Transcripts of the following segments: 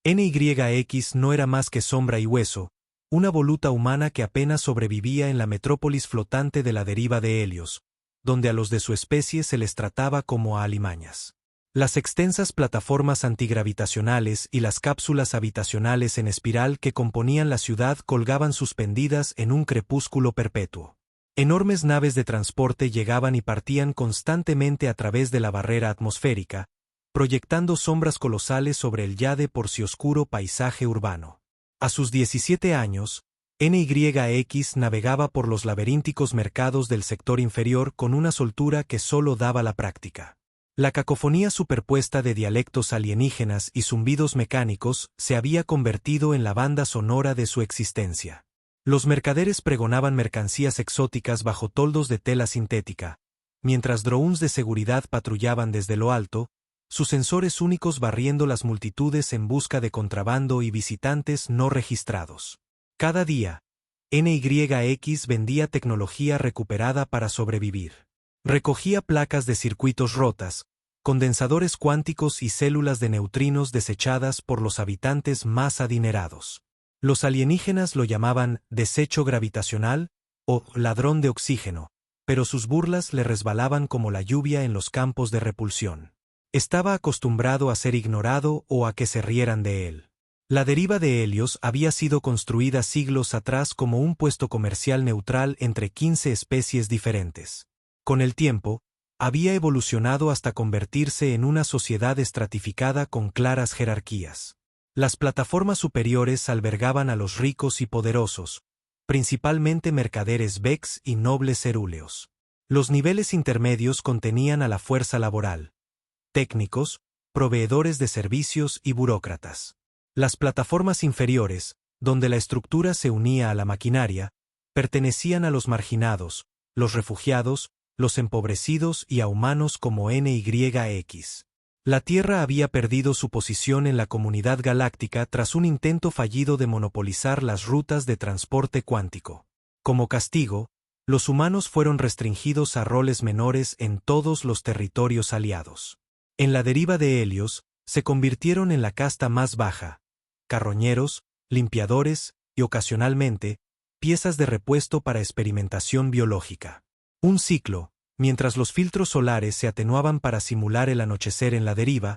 NYX no era más que sombra y hueso, una voluta humana que apenas sobrevivía en la metrópolis flotante de la deriva de Helios, donde a los de su especie se les trataba como a alimañas. Las extensas plataformas antigravitacionales y las cápsulas habitacionales en espiral que componían la ciudad colgaban suspendidas en un crepúsculo perpetuo. Enormes naves de transporte llegaban y partían constantemente a través de la barrera atmosférica, proyectando sombras colosales sobre el ya de por sí oscuro paisaje urbano. A sus 17 años, NYX navegaba por los laberínticos mercados del sector inferior con una soltura que solo daba la práctica. La cacofonía superpuesta de dialectos alienígenas y zumbidos mecánicos se había convertido en la banda sonora de su existencia. Los mercaderes pregonaban mercancías exóticas bajo toldos de tela sintética, mientras drones de seguridad patrullaban desde lo alto, sus sensores únicos barriendo las multitudes en busca de contrabando y visitantes no registrados. Cada día, NYX vendía tecnología recuperada para sobrevivir. Recogía placas de circuitos rotas, condensadores cuánticos y células de neutrinos desechadas por los habitantes más adinerados. Los alienígenas lo llamaban desecho gravitacional o ladrón de oxígeno, pero sus burlas le resbalaban como la lluvia en los campos de repulsión. Estaba acostumbrado a ser ignorado o a que se rieran de él. La deriva de Helios había sido construida siglos atrás como un puesto comercial neutral entre 15 especies diferentes. Con el tiempo, había evolucionado hasta convertirse en una sociedad estratificada con claras jerarquías. Las plataformas superiores albergaban a los ricos y poderosos, principalmente mercaderes Vex y nobles cerúleos. Los niveles intermedios contenían a la fuerza laboral, técnicos, proveedores de servicios y burócratas. Las plataformas inferiores, donde la estructura se unía a la maquinaria, pertenecían a los marginados, los refugiados, los empobrecidos y a humanos como NYX. La Tierra había perdido su posición en la comunidad galáctica tras un intento fallido de monopolizar las rutas de transporte cuántico. Como castigo, los humanos fueron restringidos a roles menores en todos los territorios aliados. En la deriva de Helios, se convirtieron en la casta más baja, carroñeros, limpiadores y, ocasionalmente, piezas de repuesto para experimentación biológica. Un ciclo, mientras los filtros solares se atenuaban para simular el anochecer en la deriva,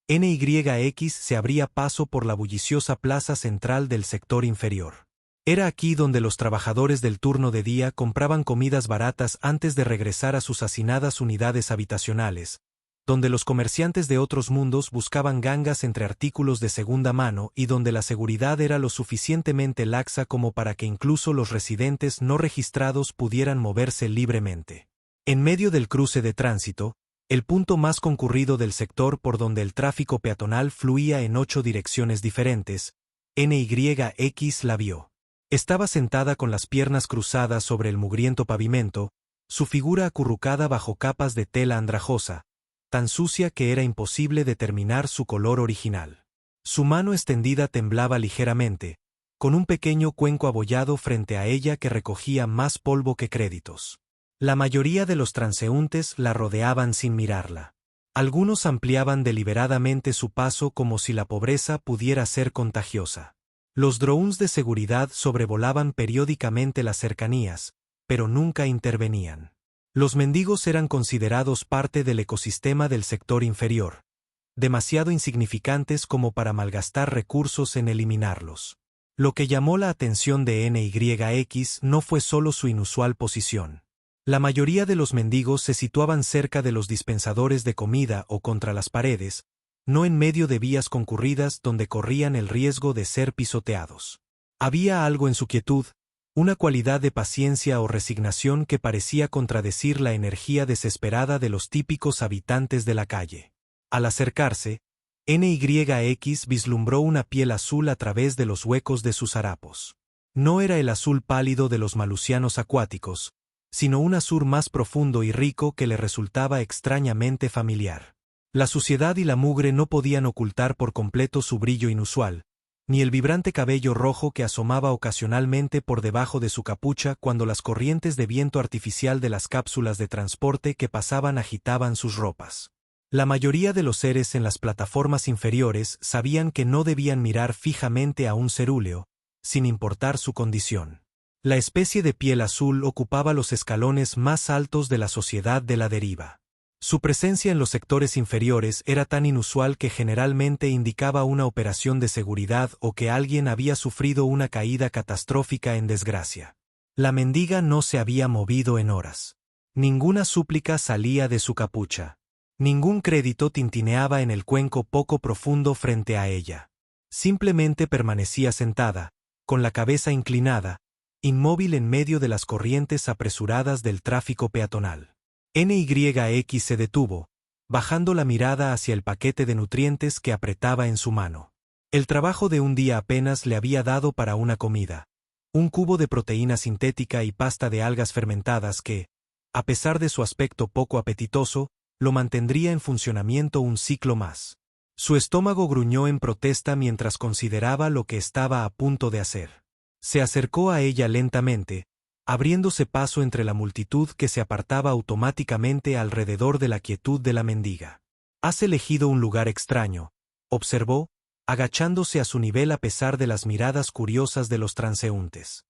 NYX se abría paso por la bulliciosa plaza central del sector inferior. Era aquí donde los trabajadores del turno de día compraban comidas baratas antes de regresar a sus hacinadas unidades habitacionales, donde los comerciantes de otros mundos buscaban gangas entre artículos de segunda mano y donde la seguridad era lo suficientemente laxa como para que incluso los residentes no registrados pudieran moverse libremente. En medio del cruce de tránsito, el punto más concurrido del sector por donde el tráfico peatonal fluía en 8 direcciones diferentes, NYX la vio. Estaba sentada con las piernas cruzadas sobre el mugriento pavimento, su figura acurrucada bajo capas de tela andrajosa, tan sucia que era imposible determinar su color original. Su mano extendida temblaba ligeramente, con un pequeño cuenco abollado frente a ella que recogía más polvo que créditos. La mayoría de los transeúntes la rodeaban sin mirarla. Algunos ampliaban deliberadamente su paso como si la pobreza pudiera ser contagiosa. Los drones de seguridad sobrevolaban periódicamente las cercanías, pero nunca intervenían. Los mendigos eran considerados parte del ecosistema del sector inferior, demasiado insignificantes como para malgastar recursos en eliminarlos. Lo que llamó la atención de NYX no fue solo su inusual posición. La mayoría de los mendigos se situaban cerca de los dispensadores de comida o contra las paredes, no en medio de vías concurridas donde corrían el riesgo de ser pisoteados. Había algo en su quietud, una cualidad de paciencia o resignación que parecía contradecir la energía desesperada de los típicos habitantes de la calle. Al acercarse, NYX vislumbró una piel azul a través de los huecos de sus harapos. No era el azul pálido de los malusianos acuáticos, sino un azul más profundo y rico que le resultaba extrañamente familiar. La suciedad y la mugre no podían ocultar por completo su brillo inusual, ni el vibrante cabello rojo que asomaba ocasionalmente por debajo de su capucha cuando las corrientes de viento artificial de las cápsulas de transporte que pasaban agitaban sus ropas. La mayoría de los seres en las plataformas inferiores sabían que no debían mirar fijamente a un cerúleo, sin importar su condición. La especie de piel azul ocupaba los escalones más altos de la sociedad de la deriva. Su presencia en los sectores inferiores era tan inusual que generalmente indicaba una operación de seguridad o que alguien había sufrido una caída catastrófica en desgracia. La mendiga no se había movido en horas. Ninguna súplica salía de su capucha. Ningún crédito tintineaba en el cuenco poco profundo frente a ella. Simplemente permanecía sentada, con la cabeza inclinada, inmóvil en medio de las corrientes apresuradas del tráfico peatonal. NYX se detuvo, bajando la mirada hacia el paquete de nutrientes que apretaba en su mano. El trabajo de un día apenas le había dado para una comida. Un cubo de proteína sintética y pasta de algas fermentadas que, a pesar de su aspecto poco apetitoso, lo mantendría en funcionamiento un ciclo más. Su estómago gruñó en protesta mientras consideraba lo que estaba a punto de hacer. Se acercó a ella lentamente, abriéndose paso entre la multitud que se apartaba automáticamente alrededor de la quietud de la mendiga. «Has elegido un lugar extraño», observó, agachándose a su nivel a pesar de las miradas curiosas de los transeúntes.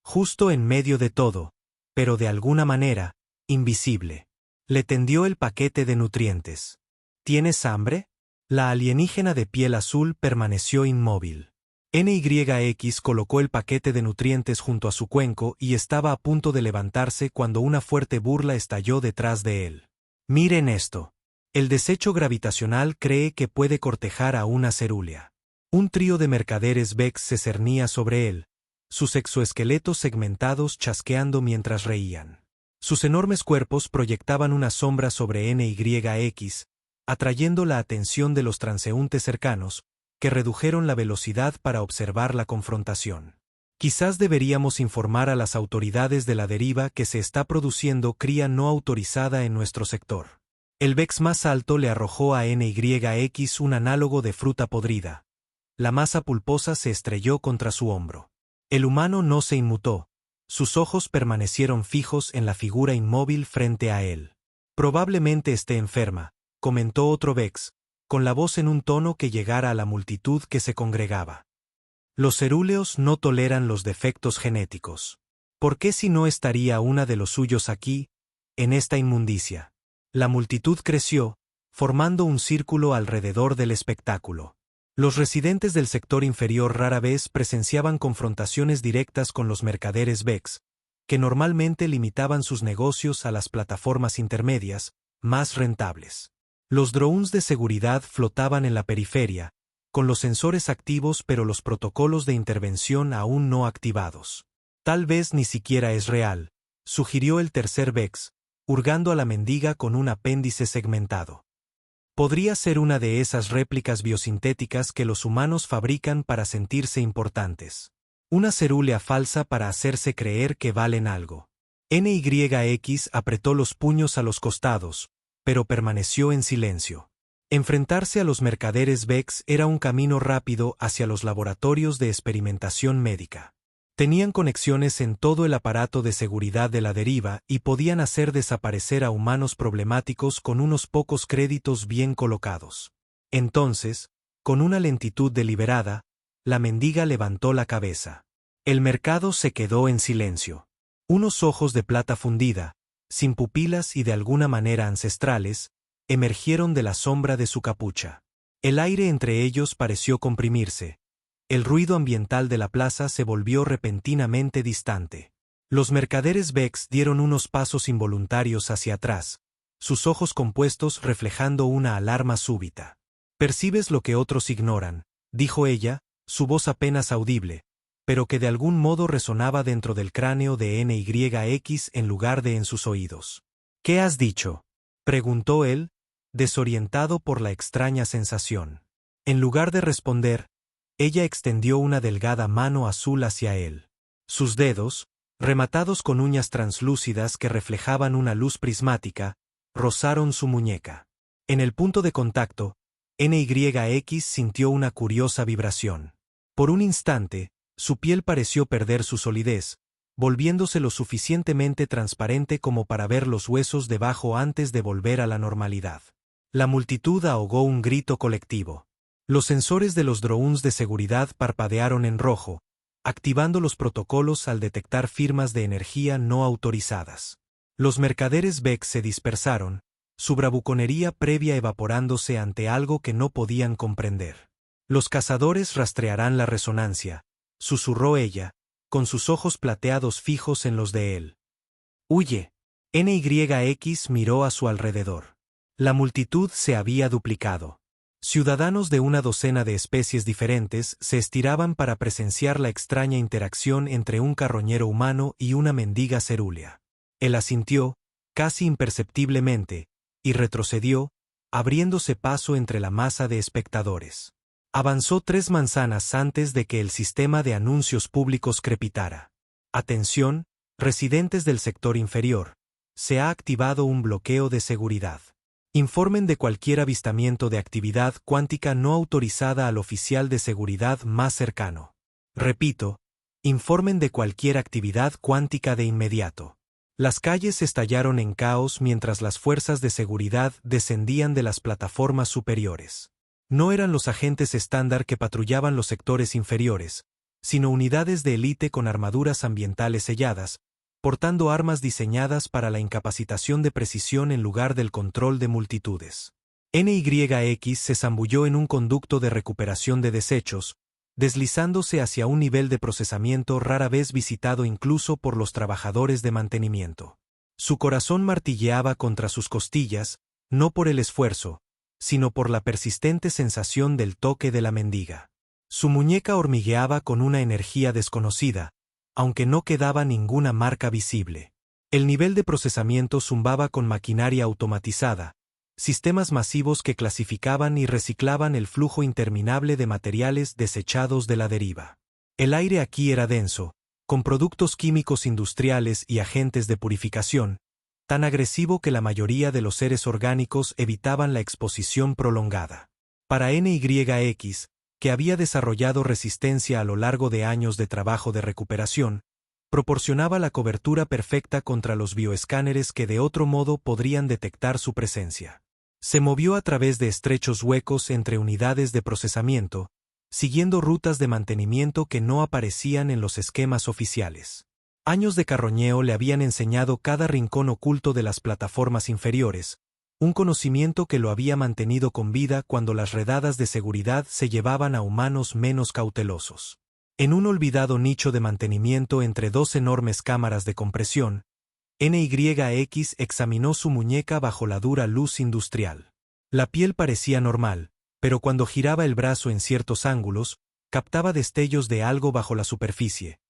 Justo en medio de todo, pero de alguna manera, invisible. Le tendió el paquete de nutrientes. ¿Tienes hambre? La alienígena de piel azul permaneció inmóvil. NYX colocó el paquete de nutrientes junto a su cuenco y estaba a punto de levantarse cuando una fuerte burla estalló detrás de él. «Miren esto. El desecho gravitacional cree que puede cortejar a una cerúlea». Un trío de mercaderes Vex se cernía sobre él, sus exoesqueletos segmentados chasqueando mientras reían. Sus enormes cuerpos proyectaban una sombra sobre NYX, atrayendo la atención de los transeúntes cercanos, que redujeron la velocidad para observar la confrontación. «Quizás deberíamos informar a las autoridades de la deriva que se está produciendo cría no autorizada en nuestro sector». El Vex más alto le arrojó a NYX un análogo de fruta podrida. La masa pulposa se estrelló contra su hombro. El humano no se inmutó. Sus ojos permanecieron fijos en la figura inmóvil frente a él. «Probablemente esté enferma», comentó otro Vex, con la voz en un tono que llegara a la multitud que se congregaba. «Los cerúleos no toleran los defectos genéticos. ¿Por qué si no estaría una de los suyos aquí, en esta inmundicia?» La multitud creció, formando un círculo alrededor del espectáculo. Los residentes del sector inferior rara vez presenciaban confrontaciones directas con los mercaderes Vex, que normalmente limitaban sus negocios a las plataformas intermedias, más rentables. Los drones de seguridad flotaban en la periferia, con los sensores activos pero los protocolos de intervención aún no activados. «Tal vez ni siquiera es real», sugirió el tercer Vex, hurgando a la mendiga con un apéndice segmentado. «Podría ser una de esas réplicas biosintéticas que los humanos fabrican para sentirse importantes. Una cerúlea falsa para hacerse creer que valen algo». NYX apretó los puños a los costados, pero permaneció en silencio. Enfrentarse a los mercaderes Vex era un camino rápido hacia los laboratorios de experimentación médica. Tenían conexiones en todo el aparato de seguridad de la deriva y podían hacer desaparecer a humanos problemáticos con unos pocos créditos bien colocados. Entonces, con una lentitud deliberada, la mendiga levantó la cabeza. El mercado se quedó en silencio. Unos ojos de plata fundida, sin pupilas y de alguna manera ancestrales, emergieron de la sombra de su capucha. El aire entre ellos pareció comprimirse. El ruido ambiental de la plaza se volvió repentinamente distante. Los mercaderes Vex dieron unos pasos involuntarios hacia atrás, sus ojos compuestos reflejando una alarma súbita. «Percibes lo que otros ignoran», dijo ella, su voz apenas audible, pero que de algún modo resonaba dentro del cráneo de NYX en lugar de en sus oídos. «¿Qué has dicho?», preguntó él, desorientado por la extraña sensación. En lugar de responder, ella extendió una delgada mano azul hacia él. Sus dedos, rematados con uñas translúcidas que reflejaban una luz prismática, rozaron su muñeca. En el punto de contacto, NYX sintió una curiosa vibración. Por un instante, su piel pareció perder su solidez, volviéndose lo suficientemente transparente como para ver los huesos debajo antes de volver a la normalidad. La multitud ahogó un grito colectivo. Los sensores de los drones de seguridad parpadearon en rojo, activando los protocolos al detectar firmas de energía no autorizadas. Los mercaderes Beck se dispersaron, su bravuconería previa evaporándose ante algo que no podían comprender. Los cazadores rastrearán la resonancia, susurró ella, con sus ojos plateados fijos en los de él. ¡Huye! NYX miró a su alrededor. La multitud se había duplicado. Ciudadanos de una docena de especies diferentes se estiraban para presenciar la extraña interacción entre un carroñero humano y una mendiga cerúlea. Él asintió, casi imperceptiblemente, y retrocedió, abriéndose paso entre la masa de espectadores. Avanzó 3 manzanas antes de que el sistema de anuncios públicos crepitara. Atención, residentes del sector inferior. Se ha activado un bloqueo de seguridad. Informen de cualquier avistamiento de actividad cuántica no autorizada al oficial de seguridad más cercano. Repito, informen de cualquier actividad cuántica de inmediato. Las calles estallaron en caos mientras las fuerzas de seguridad descendían de las plataformas superiores. No eran los agentes estándar que patrullaban los sectores inferiores, sino unidades de élite con armaduras ambientales selladas, portando armas diseñadas para la incapacitación de precisión en lugar del control de multitudes. NYX se zambulló en un conducto de recuperación de desechos, deslizándose hacia un nivel de procesamiento rara vez visitado incluso por los trabajadores de mantenimiento. Su corazón martilleaba contra sus costillas, no por el esfuerzo, sino por la persistente sensación del toque de la mendiga. Su muñeca hormigueaba con una energía desconocida, aunque no quedaba ninguna marca visible. El nivel de procesamiento zumbaba con maquinaria automatizada, sistemas masivos que clasificaban y reciclaban el flujo interminable de materiales desechados de la deriva. El aire aquí era denso, con productos químicos industriales y agentes de purificación, tan agresivo que la mayoría de los seres orgánicos evitaban la exposición prolongada. Para NYX, que había desarrollado resistencia a lo largo de años de trabajo de recuperación, proporcionaba la cobertura perfecta contra los bioescáneres que de otro modo podrían detectar su presencia. Se movió a través de estrechos huecos entre unidades de procesamiento, siguiendo rutas de mantenimiento que no aparecían en los esquemas oficiales. Años de carroñeo le habían enseñado cada rincón oculto de las plataformas inferiores, un conocimiento que lo había mantenido con vida cuando las redadas de seguridad se llevaban a humanos menos cautelosos. En un olvidado nicho de mantenimiento entre 2 enormes cámaras de compresión, NYX examinó su muñeca bajo la dura luz industrial. La piel parecía normal, pero cuando giraba el brazo en ciertos ángulos, captaba destellos de algo bajo la superficie,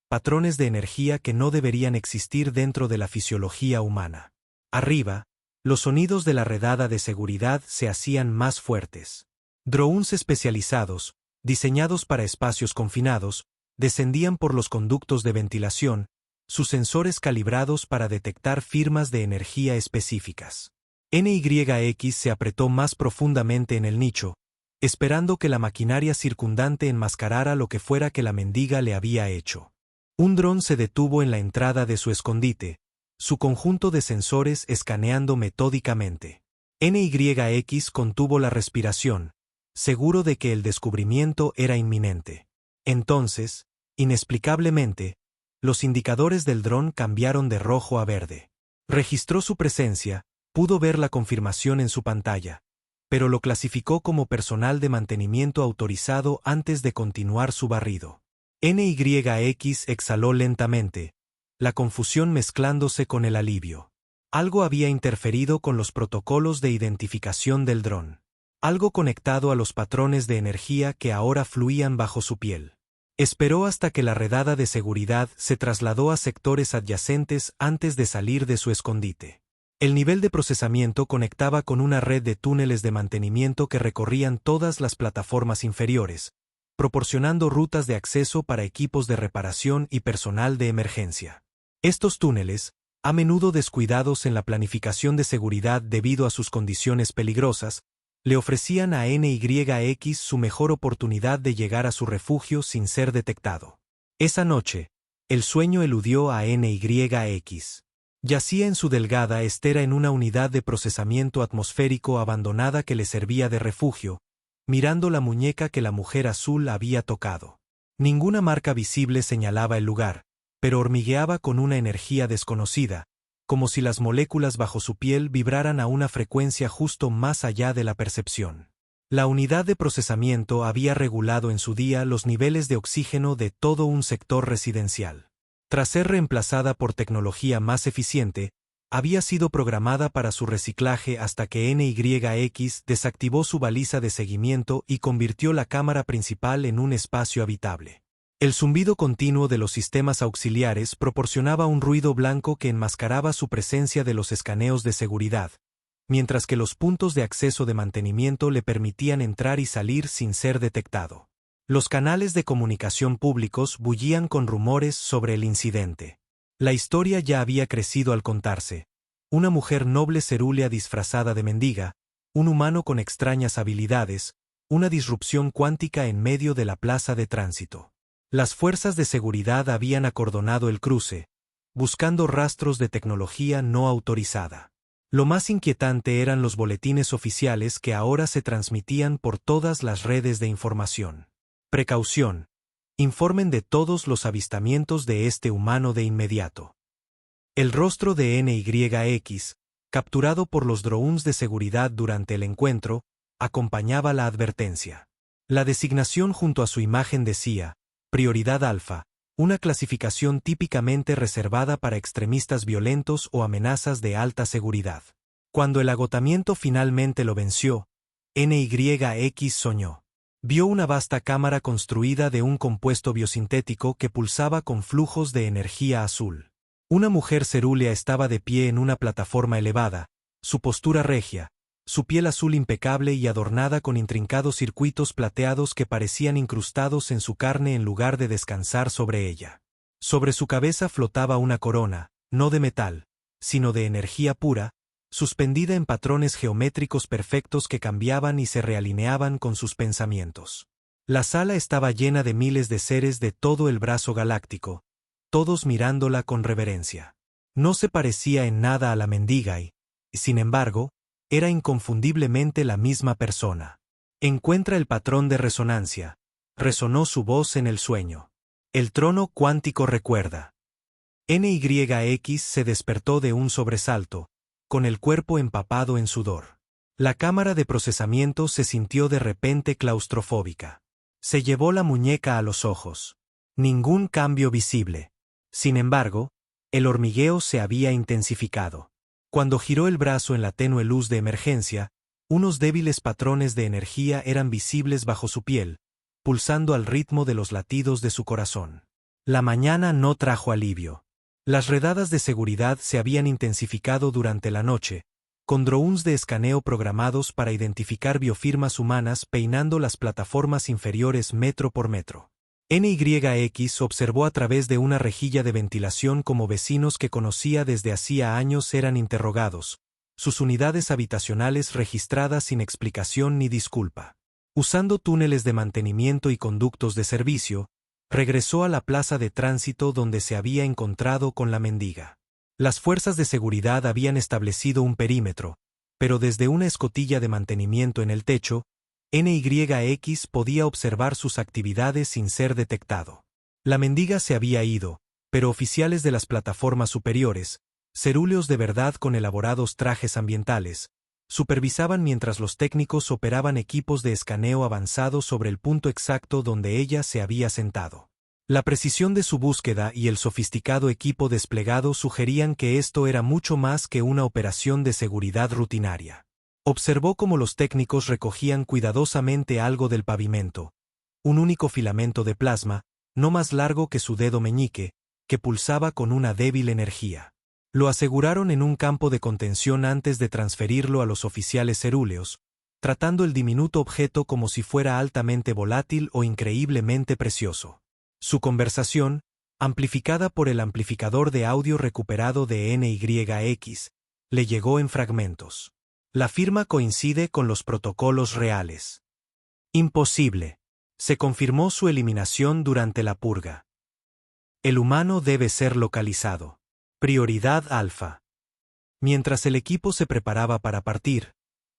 patrones de energía que no deberían existir dentro de la fisiología humana. Arriba, los sonidos de la redada de seguridad se hacían más fuertes. Drones especializados, diseñados para espacios confinados, descendían por los conductos de ventilación, sus sensores calibrados para detectar firmas de energía específicas. NYX se apretó más profundamente en el nicho, esperando que la maquinaria circundante enmascarara lo que fuera que la mendiga le había hecho. Un dron se detuvo en la entrada de su escondite, su conjunto de sensores escaneando metódicamente. NYX contuvo la respiración, seguro de que el descubrimiento era inminente. Entonces, inexplicablemente, los indicadores del dron cambiaron de rojo a verde. Registró su presencia, pudo ver la confirmación en su pantalla, pero lo clasificó como personal de mantenimiento autorizado antes de continuar su barrido. NYX exhaló lentamente, la confusión mezclándose con el alivio. Algo había interferido con los protocolos de identificación del dron. Algo conectado a los patrones de energía que ahora fluían bajo su piel. Esperó hasta que la redada de seguridad se trasladó a sectores adyacentes antes de salir de su escondite. El nivel de procesamiento conectaba con una red de túneles de mantenimiento que recorrían todas las plataformas inferiores, proporcionando rutas de acceso para equipos de reparación y personal de emergencia. Estos túneles, a menudo descuidados en la planificación de seguridad debido a sus condiciones peligrosas, le ofrecían a NYX su mejor oportunidad de llegar a su refugio sin ser detectado. Esa noche, el sueño eludió a NYX. Yacía en su delgada estera en una unidad de procesamiento atmosférico abandonada que le servía de refugio, mirando la muñeca que la mujer azul había tocado. Ninguna marca visible señalaba el lugar, pero hormigueaba con una energía desconocida, como si las moléculas bajo su piel vibraran a una frecuencia justo más allá de la percepción. La unidad de procesamiento había regulado en su día los niveles de oxígeno de todo un sector residencial. Tras ser reemplazada por tecnología más eficiente, había sido programada para su reciclaje hasta que NYX desactivó su baliza de seguimiento y convirtió la cámara principal en un espacio habitable. El zumbido continuo de los sistemas auxiliares proporcionaba un ruido blanco que enmascaraba su presencia de los escaneos de seguridad, mientras que los puntos de acceso de mantenimiento le permitían entrar y salir sin ser detectado. Los canales de comunicación públicos bullían con rumores sobre el incidente. La historia ya había crecido al contarse. Una mujer noble cerúlea disfrazada de mendiga, un humano con extrañas habilidades, una disrupción cuántica en medio de la plaza de tránsito. Las fuerzas de seguridad habían acordonado el cruce, buscando rastros de tecnología no autorizada. Lo más inquietante eran los boletines oficiales que ahora se transmitían por todas las redes de información. Precaución. Informen de todos los avistamientos de este humano de inmediato. El rostro de NYX, capturado por los drones de seguridad durante el encuentro, acompañaba la advertencia. La designación junto a su imagen decía, Prioridad Alfa, una clasificación típicamente reservada para extremistas violentos o amenazas de alta seguridad. Cuando el agotamiento finalmente lo venció, NYX soñó. Vio una vasta cámara construida de un compuesto biosintético que pulsaba con flujos de energía azul. Una mujer cerúlea estaba de pie en una plataforma elevada, su postura regia, su piel azul impecable y adornada con intrincados circuitos plateados que parecían incrustados en su carne en lugar de descansar sobre ella. Sobre su cabeza flotaba una corona, no de metal, sino de energía pura, suspendida en patrones geométricos perfectos que cambiaban y se realineaban con sus pensamientos. La sala estaba llena de miles de seres de todo el brazo galáctico, todos mirándola con reverencia. No se parecía en nada a la mendiga y, sin embargo, era inconfundiblemente la misma persona. Encuentra el patrón de resonancia. Resonó su voz en el sueño. El trono cuántico recuerda. NYX se despertó de un sobresalto, con el cuerpo empapado en sudor. La cámara de procesamiento se sintió de repente claustrofóbica. Se llevó la muñeca a los ojos. Ningún cambio visible. Sin embargo, el hormigueo se había intensificado. Cuando giró el brazo en la tenue luz de emergencia, unos débiles patrones de energía eran visibles bajo su piel, pulsando al ritmo de los latidos de su corazón. La mañana no trajo alivio. Las redadas de seguridad se habían intensificado durante la noche, con drones de escaneo programados para identificar biofirmas humanas peinando las plataformas inferiores metro por metro. NYX observó a través de una rejilla de ventilación cómo vecinos que conocía desde hacía años eran interrogados, sus unidades habitacionales registradas sin explicación ni disculpa. Usando túneles de mantenimiento y conductos de servicio, regresó a la plaza de tránsito donde se había encontrado con la mendiga. Las fuerzas de seguridad habían establecido un perímetro, pero desde una escotilla de mantenimiento en el techo, NYX podía observar sus actividades sin ser detectado. La mendiga se había ido, pero oficiales de las plataformas superiores, cerúleos de verdad con elaborados trajes ambientales, supervisaban mientras los técnicos operaban equipos de escaneo avanzado sobre el punto exacto donde ella se había sentado. La precisión de su búsqueda y el sofisticado equipo desplegado sugerían que esto era mucho más que una operación de seguridad rutinaria. Observó cómo los técnicos recogían cuidadosamente algo del pavimento, un único filamento de plasma, no más largo que su dedo meñique, que pulsaba con una débil energía. Lo aseguraron en un campo de contención antes de transferirlo a los oficiales cerúleos, tratando el diminuto objeto como si fuera altamente volátil o increíblemente precioso. Su conversación, amplificada por el amplificador de audio recuperado de NYX, le llegó en fragmentos. La firma coincide con los protocolos reales. Imposible. Se confirmó su eliminación durante la purga. El humano debe ser localizado. Prioridad alfa. Mientras el equipo se preparaba para partir,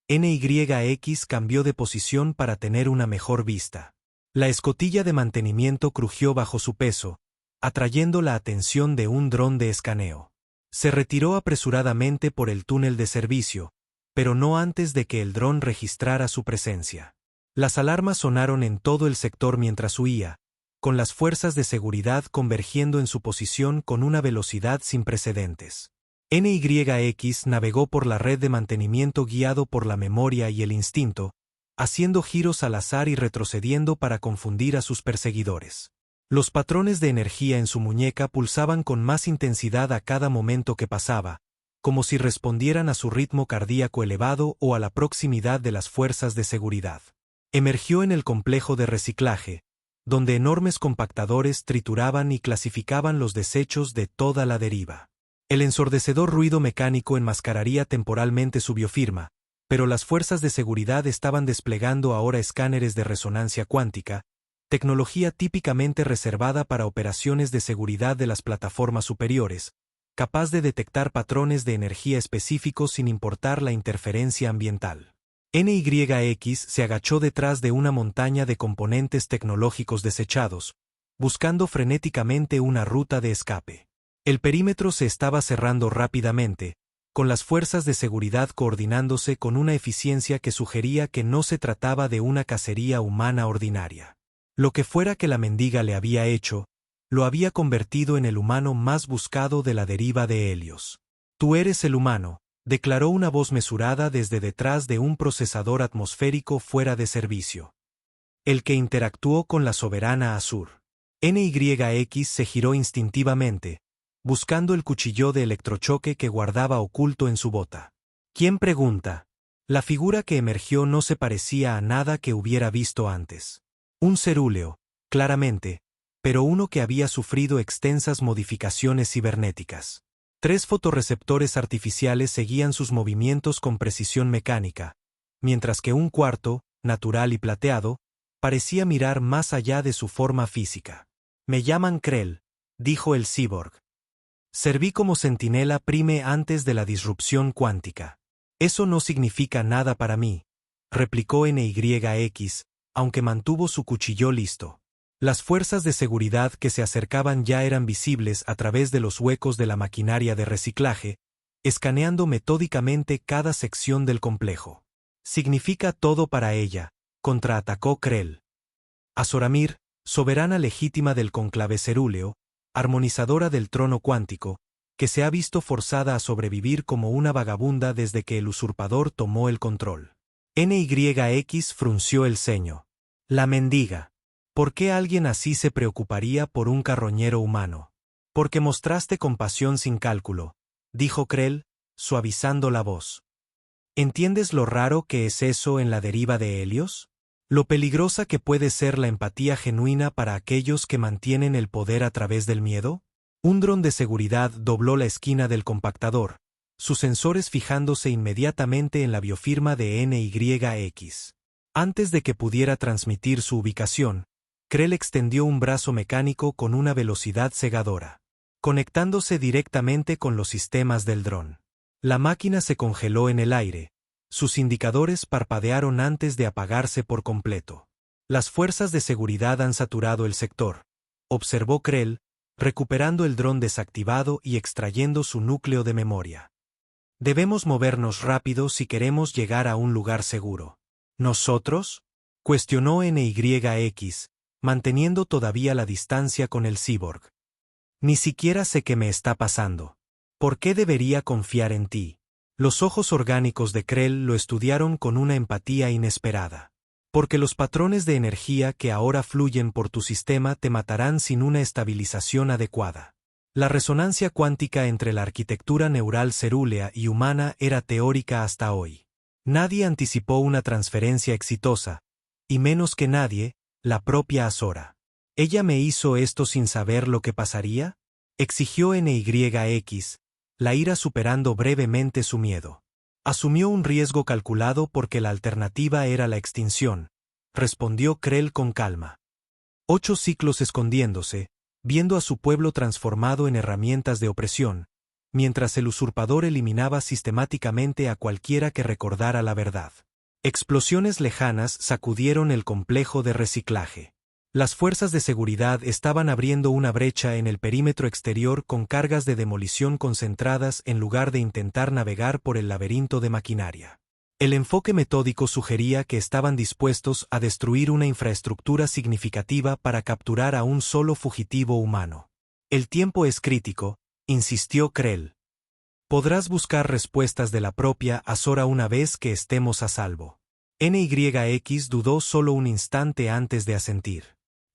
NYX cambió de posición para tener una mejor vista. La escotilla de mantenimiento crujió bajo su peso, atrayendo la atención de un dron de escaneo. Se retiró apresuradamente por el túnel de servicio, pero no antes de que el dron registrara su presencia. Las alarmas sonaron en todo el sector mientras huía, con las fuerzas de seguridad convergiendo en su posición con una velocidad sin precedentes. NYX navegó por la red de mantenimiento guiado por la memoria y el instinto, haciendo giros al azar y retrocediendo para confundir a sus perseguidores. Los patrones de energía en su muñeca pulsaban con más intensidad a cada momento que pasaba, como si respondieran a su ritmo cardíaco elevado o a la proximidad de las fuerzas de seguridad. Emergió en el complejo de reciclaje, donde enormes compactadores trituraban y clasificaban los desechos de toda la deriva. El ensordecedor ruido mecánico enmascararía temporalmente su biofirma, pero las fuerzas de seguridad estaban desplegando ahora escáneres de resonancia cuántica, tecnología típicamente reservada para operaciones de seguridad de las plataformas superiores, capaz de detectar patrones de energía específicos sin importar la interferencia ambiental. NYX se agachó detrás de una montaña de componentes tecnológicos desechados, buscando frenéticamente una ruta de escape. El perímetro se estaba cerrando rápidamente, con las fuerzas de seguridad coordinándose con una eficiencia que sugería que no se trataba de una cacería humana ordinaria. Lo que fuera que la mendiga le había hecho, lo había convertido en el humano más buscado de la deriva de Helios. «Tú eres el humano», declaró una voz mesurada desde detrás de un procesador atmosférico fuera de servicio. El que interactuó con la soberana Azur. NYX se giró instintivamente, buscando el cuchillo de electrochoque que guardaba oculto en su bota. ¿Quién pregunta? La figura que emergió no se parecía a nada que hubiera visto antes. Un cerúleo, claramente, pero uno que había sufrido extensas modificaciones cibernéticas. 3 fotorreceptores artificiales seguían sus movimientos con precisión mecánica, mientras que un cuarto, natural y plateado, parecía mirar más allá de su forma física. «Me llaman Krell», dijo el cyborg. «Serví como centinela prime antes de la disrupción cuántica». «Eso no significa nada para mí», replicó NYX, aunque mantuvo su cuchillo listo. Las fuerzas de seguridad que se acercaban ya eran visibles a través de los huecos de la maquinaria de reciclaje, escaneando metódicamente cada sección del complejo. «Significa todo para ella», contraatacó Krell. Azoramir, soberana legítima del conclave cerúleo, armonizadora del trono cuántico, que se ha visto forzada a sobrevivir como una vagabunda desde que el usurpador tomó el control. NYX frunció el ceño. «La mendiga. ¿Por qué alguien así se preocuparía por un carroñero humano?» «Porque mostraste compasión sin cálculo», dijo Krell, suavizando la voz. ¿Entiendes lo raro que es eso en la deriva de Helios? Lo peligrosa que puede ser la empatía genuina para aquellos que mantienen el poder a través del miedo. Un dron de seguridad dobló la esquina del compactador, sus sensores fijándose inmediatamente en la biofirma de NYX. Antes de que pudiera transmitir su ubicación, Krell extendió un brazo mecánico con una velocidad cegadora, conectándose directamente con los sistemas del dron. La máquina se congeló en el aire. Sus indicadores parpadearon antes de apagarse por completo. «Las fuerzas de seguridad han saturado el sector», observó Krell, recuperando el dron desactivado y extrayendo su núcleo de memoria. «Debemos movernos rápido si queremos llegar a un lugar seguro». «¿Nosotros?», cuestionó NYX, manteniendo todavía la distancia con el cyborg. «Ni siquiera sé qué me está pasando. ¿Por qué debería confiar en ti?» Los ojos orgánicos de Krell lo estudiaron con una empatía inesperada. «Porque los patrones de energía que ahora fluyen por tu sistema te matarán sin una estabilización adecuada». La resonancia cuántica entre la arquitectura neural cerúlea y humana era teórica hasta hoy. Nadie anticipó una transferencia exitosa, y menos que nadie, la propia Azora. «¿Ella me hizo esto sin saber lo que pasaría?», exigió NYX, la ira superando brevemente su miedo. «Asumió un riesgo calculado porque la alternativa era la extinción», respondió Krell con calma. 8 ciclos escondiéndose, viendo a su pueblo transformado en herramientas de opresión, mientras el usurpador eliminaba sistemáticamente a cualquiera que recordara la verdad. Explosiones lejanas sacudieron el complejo de reciclaje. Las fuerzas de seguridad estaban abriendo una brecha en el perímetro exterior con cargas de demolición concentradas en lugar de intentar navegar por el laberinto de maquinaria. El enfoque metódico sugería que estaban dispuestos a destruir una infraestructura significativa para capturar a un solo fugitivo humano. El tiempo es crítico, insistió Krell. Podrás buscar respuestas de la propia Azora una vez que estemos a salvo. NYX dudó solo un instante antes de asentir.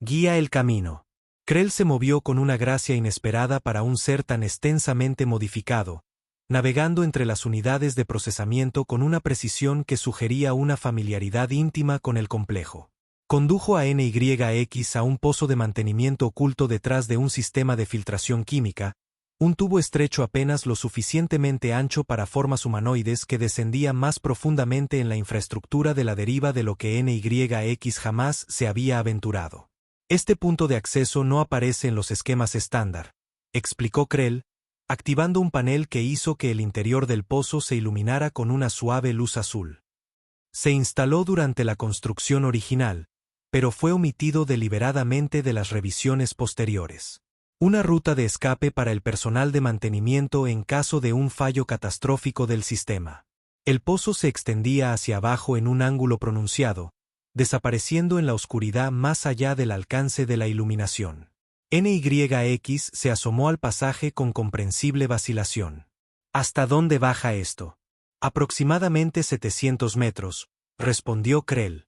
Guía el camino. Krell se movió con una gracia inesperada para un ser tan extensamente modificado, navegando entre las unidades de procesamiento con una precisión que sugería una familiaridad íntima con el complejo. Condujo a NYX a un pozo de mantenimiento oculto detrás de un sistema de filtración química, un tubo estrecho apenas lo suficientemente ancho para formas humanoides que descendía más profundamente en la infraestructura de la deriva de lo que NYX jamás se había aventurado. Este punto de acceso no aparece en los esquemas estándar, explicó Krell, activando un panel que hizo que el interior del pozo se iluminara con una suave luz azul. Se instaló durante la construcción original, pero fue omitido deliberadamente de las revisiones posteriores. Una ruta de escape para el personal de mantenimiento en caso de un fallo catastrófico del sistema. El pozo se extendía hacia abajo en un ángulo pronunciado, desapareciendo en la oscuridad más allá del alcance de la iluminación. NYX se asomó al pasaje con comprensible vacilación. ¿Hasta dónde baja esto? Aproximadamente 700 metros, respondió Krell.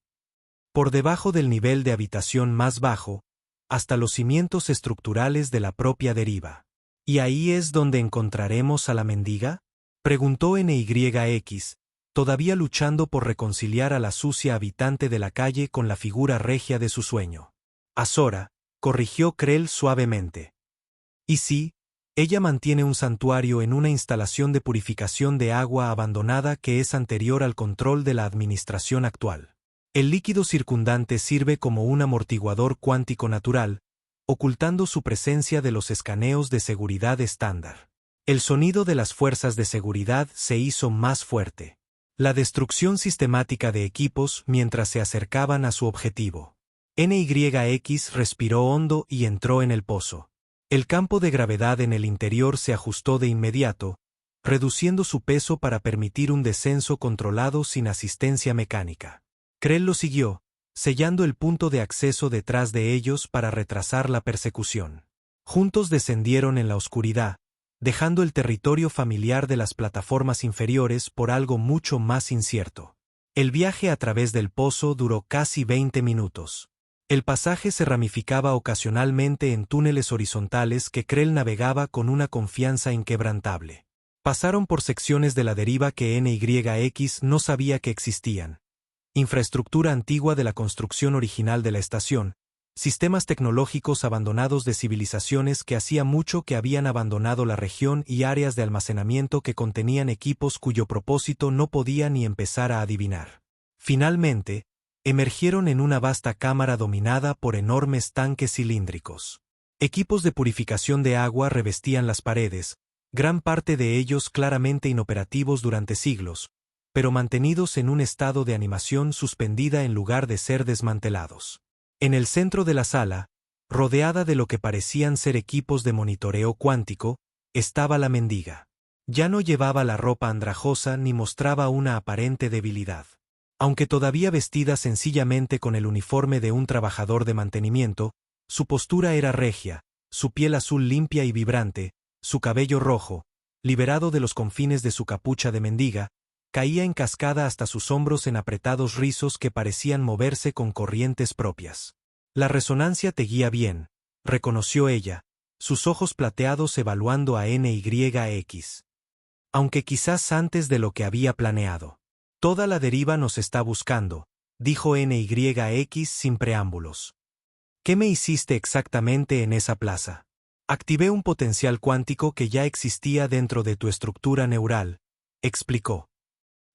Por debajo del nivel de habitación más bajo, hasta los cimientos estructurales de la propia deriva. ¿Y ahí es donde encontraremos a la mendiga?, preguntó NYX, todavía luchando por reconciliar a la sucia habitante de la calle con la figura regia de su sueño. Azora, corrigió Krell suavemente. Y sí, ella mantiene un santuario en una instalación de purificación de agua abandonada que es anterior al control de la administración actual. El líquido circundante sirve como un amortiguador cuántico natural, ocultando su presencia de los escaneos de seguridad estándar. El sonido de las fuerzas de seguridad se hizo más fuerte. La destrucción sistemática de equipos mientras se acercaban a su objetivo. NYX respiró hondo y entró en el pozo. El campo de gravedad en el interior se ajustó de inmediato, reduciendo su peso para permitir un descenso controlado sin asistencia mecánica. Krell lo siguió, sellando el punto de acceso detrás de ellos para retrasar la persecución. Juntos descendieron en la oscuridad, dejando el territorio familiar de las plataformas inferiores por algo mucho más incierto. El viaje a través del pozo duró casi 20 minutos. El pasaje se ramificaba ocasionalmente en túneles horizontales que Krell navegaba con una confianza inquebrantable. Pasaron por secciones de la deriva que NYX no sabía que existían. Infraestructura antigua de la construcción original de la estación, sistemas tecnológicos abandonados de civilizaciones que hacía mucho que habían abandonado la región y áreas de almacenamiento que contenían equipos cuyo propósito no podía ni empezar a adivinar. Finalmente, emergieron en una vasta cámara dominada por enormes tanques cilíndricos. Equipos de purificación de agua revestían las paredes, gran parte de ellos claramente inoperativos durante siglos, pero mantenidos en un estado de animación suspendida en lugar de ser desmantelados. En el centro de la sala, rodeada de lo que parecían ser equipos de monitoreo cuántico, estaba la mendiga. Ya no llevaba la ropa andrajosa ni mostraba una aparente debilidad. Aunque todavía vestida sencillamente con el uniforme de un trabajador de mantenimiento, su postura era regia, su piel azul limpia y vibrante, su cabello rojo, liberado de los confines de su capucha de mendiga, caía en cascada hasta sus hombros en apretados rizos que parecían moverse con corrientes propias. La resonancia te guía bien, reconoció ella, sus ojos plateados evaluando a NYX. Aunque quizás antes de lo que había planeado. Toda la deriva nos está buscando, dijo NYX sin preámbulos. ¿Qué me hiciste exactamente en esa plaza? Activé un potencial cuántico que ya existía dentro de tu estructura neural, explicó.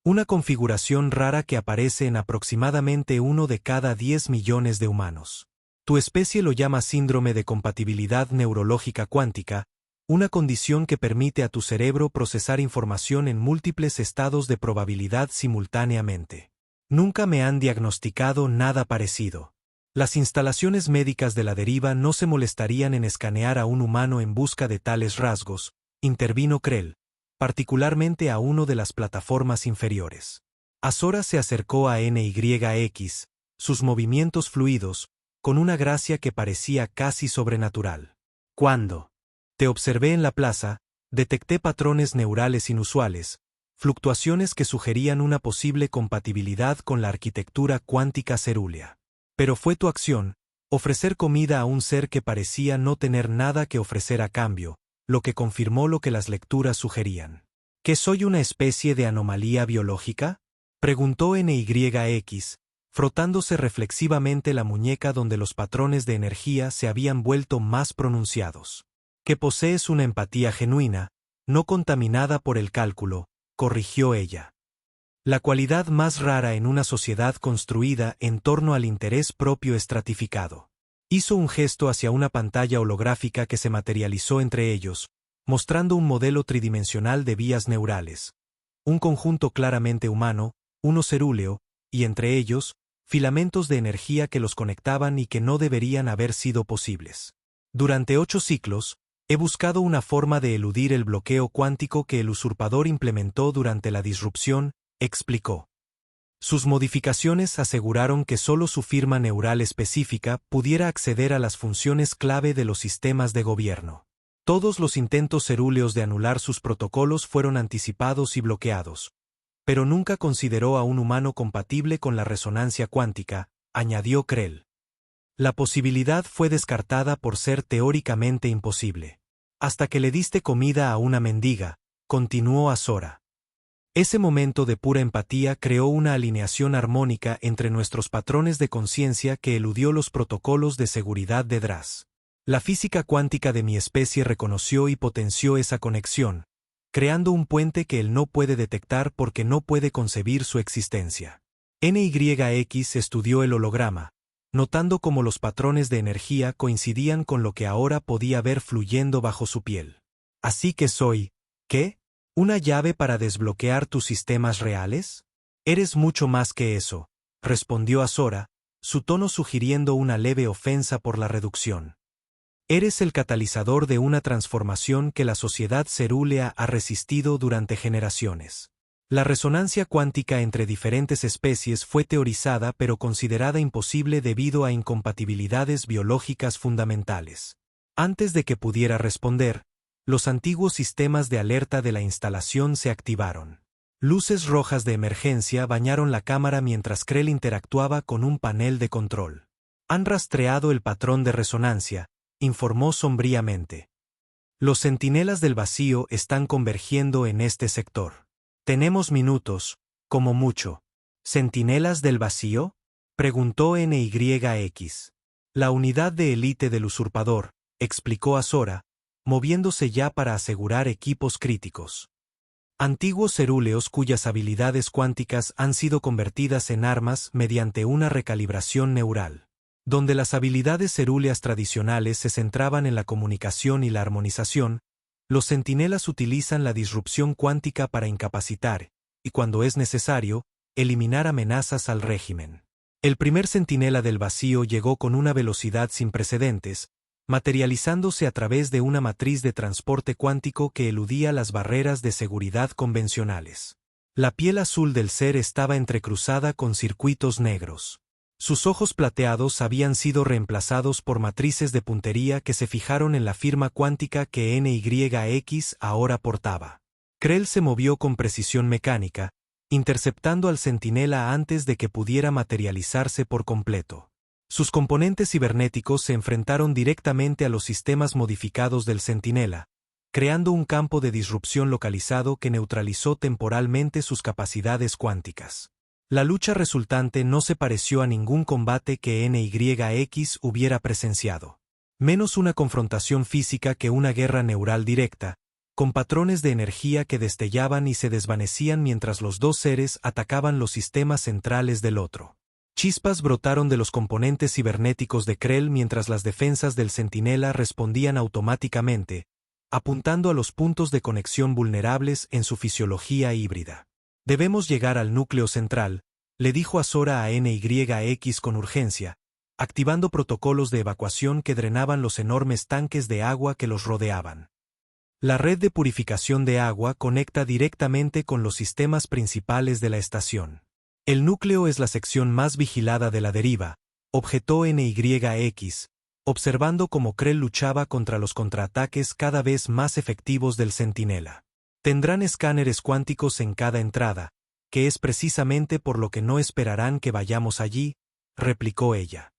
Una configuración rara que aparece en aproximadamente 1 de cada 10 millones de humanos. Tu especie lo llama síndrome de compatibilidad neurológica cuántica, una condición que permite a tu cerebro procesar información en múltiples estados de probabilidad simultáneamente. Nunca me han diagnosticado nada parecido. Las instalaciones médicas de la deriva no se molestarían en escanear a un humano en busca de tales rasgos, intervino Krell, particularmente a uno de las plataformas inferiores. Azora se acercó a NYX, sus movimientos fluidos, con una gracia que parecía casi sobrenatural. Cuando te observé en la plaza, detecté patrones neurales inusuales, fluctuaciones que sugerían una posible compatibilidad con la arquitectura cuántica cerúlea. Pero fue tu acción, ofrecer comida a un ser que parecía no tener nada que ofrecer a cambio, lo que confirmó lo que las lecturas sugerían. ¿Que soy una especie de anomalía biológica?, preguntó NYX, frotándose reflexivamente la muñeca donde los patrones de energía se habían vuelto más pronunciados. Que posees una empatía genuina, no contaminada por el cálculo, corrigió ella. La cualidad más rara en una sociedad construida en torno al interés propio estratificado. Hizo un gesto hacia una pantalla holográfica que se materializó entre ellos, mostrando un modelo tridimensional de vías neurales. Un conjunto claramente humano, uno cerúleo, y entre ellos, filamentos de energía que los conectaban y que no deberían haber sido posibles. Durante 8 ciclos, he buscado una forma de eludir el bloqueo cuántico que el usurpador implementó durante la disrupción, explicó. Sus modificaciones aseguraron que solo su firma neural específica pudiera acceder a las funciones clave de los sistemas de gobierno. Todos los intentos cerúleos de anular sus protocolos fueron anticipados y bloqueados. Pero nunca consideró a un humano compatible con la resonancia cuántica, añadió Krell. La posibilidad fue descartada por ser teóricamente imposible. Hasta que le diste comida a una mendiga, continuó Azora. Ese momento de pura empatía creó una alineación armónica entre nuestros patrones de conciencia que eludió los protocolos de seguridad de Dras. La física cuántica de mi especie reconoció y potenció esa conexión, creando un puente que él no puede detectar porque no puede concebir su existencia. NYX estudió el holograma, notando cómo los patrones de energía coincidían con lo que ahora podía ver fluyendo bajo su piel. Así que soy, ¿qué? ¿Una llave para desbloquear tus sistemas reales? Eres mucho más que eso, respondió Azora, su tono sugiriendo una leve ofensa por la reducción. Eres el catalizador de una transformación que la sociedad cerúlea ha resistido durante generaciones. La resonancia cuántica entre diferentes especies fue teorizada pero considerada imposible debido a incompatibilidades biológicas fundamentales. Antes de que pudiera responder, los antiguos sistemas de alerta de la instalación se activaron. Luces rojas de emergencia bañaron la cámara mientras Krell interactuaba con un panel de control. Han rastreado el patrón de resonancia, informó sombríamente. Los centinelas del vacío están convergiendo en este sector. Tenemos minutos, como mucho. ¿Centinelas del vacío?, preguntó NYX. La unidad de élite del usurpador, explicó Azora, moviéndose ya para asegurar equipos críticos. Antiguos cerúleos cuyas habilidades cuánticas han sido convertidas en armas mediante una recalibración neural. Donde las habilidades cerúleas tradicionales se centraban en la comunicación y la armonización, los centinelas utilizan la disrupción cuántica para incapacitar, y cuando es necesario, eliminar amenazas al régimen. El primer centinela del vacío llegó con una velocidad sin precedentes, materializándose a través de una matriz de transporte cuántico que eludía las barreras de seguridad convencionales. La piel azul del ser estaba entrecruzada con circuitos negros. Sus ojos plateados habían sido reemplazados por matrices de puntería que se fijaron en la firma cuántica que NYX ahora portaba. Krell se movió con precisión mecánica, interceptando al centinela antes de que pudiera materializarse por completo. Sus componentes cibernéticos se enfrentaron directamente a los sistemas modificados del centinela, creando un campo de disrupción localizado que neutralizó temporalmente sus capacidades cuánticas. La lucha resultante no se pareció a ningún combate que NYX hubiera presenciado. Menos una confrontación física que una guerra neural directa, con patrones de energía que destellaban y se desvanecían mientras los dos seres atacaban los sistemas centrales del otro. Chispas brotaron de los componentes cibernéticos de Krell mientras las defensas del centinela respondían automáticamente, apuntando a los puntos de conexión vulnerables en su fisiología híbrida. Debemos llegar al núcleo central, le dijo Azora a NYX con urgencia, activando protocolos de evacuación que drenaban los enormes tanques de agua que los rodeaban. La red de purificación de agua conecta directamente con los sistemas principales de la estación. El núcleo es la sección más vigilada de la deriva, objetó NYX, observando cómo Krell luchaba contra los contraataques cada vez más efectivos del Centinela. Tendrán escáneres cuánticos en cada entrada, que es precisamente por lo que no esperarán que vayamos allí, replicó ella.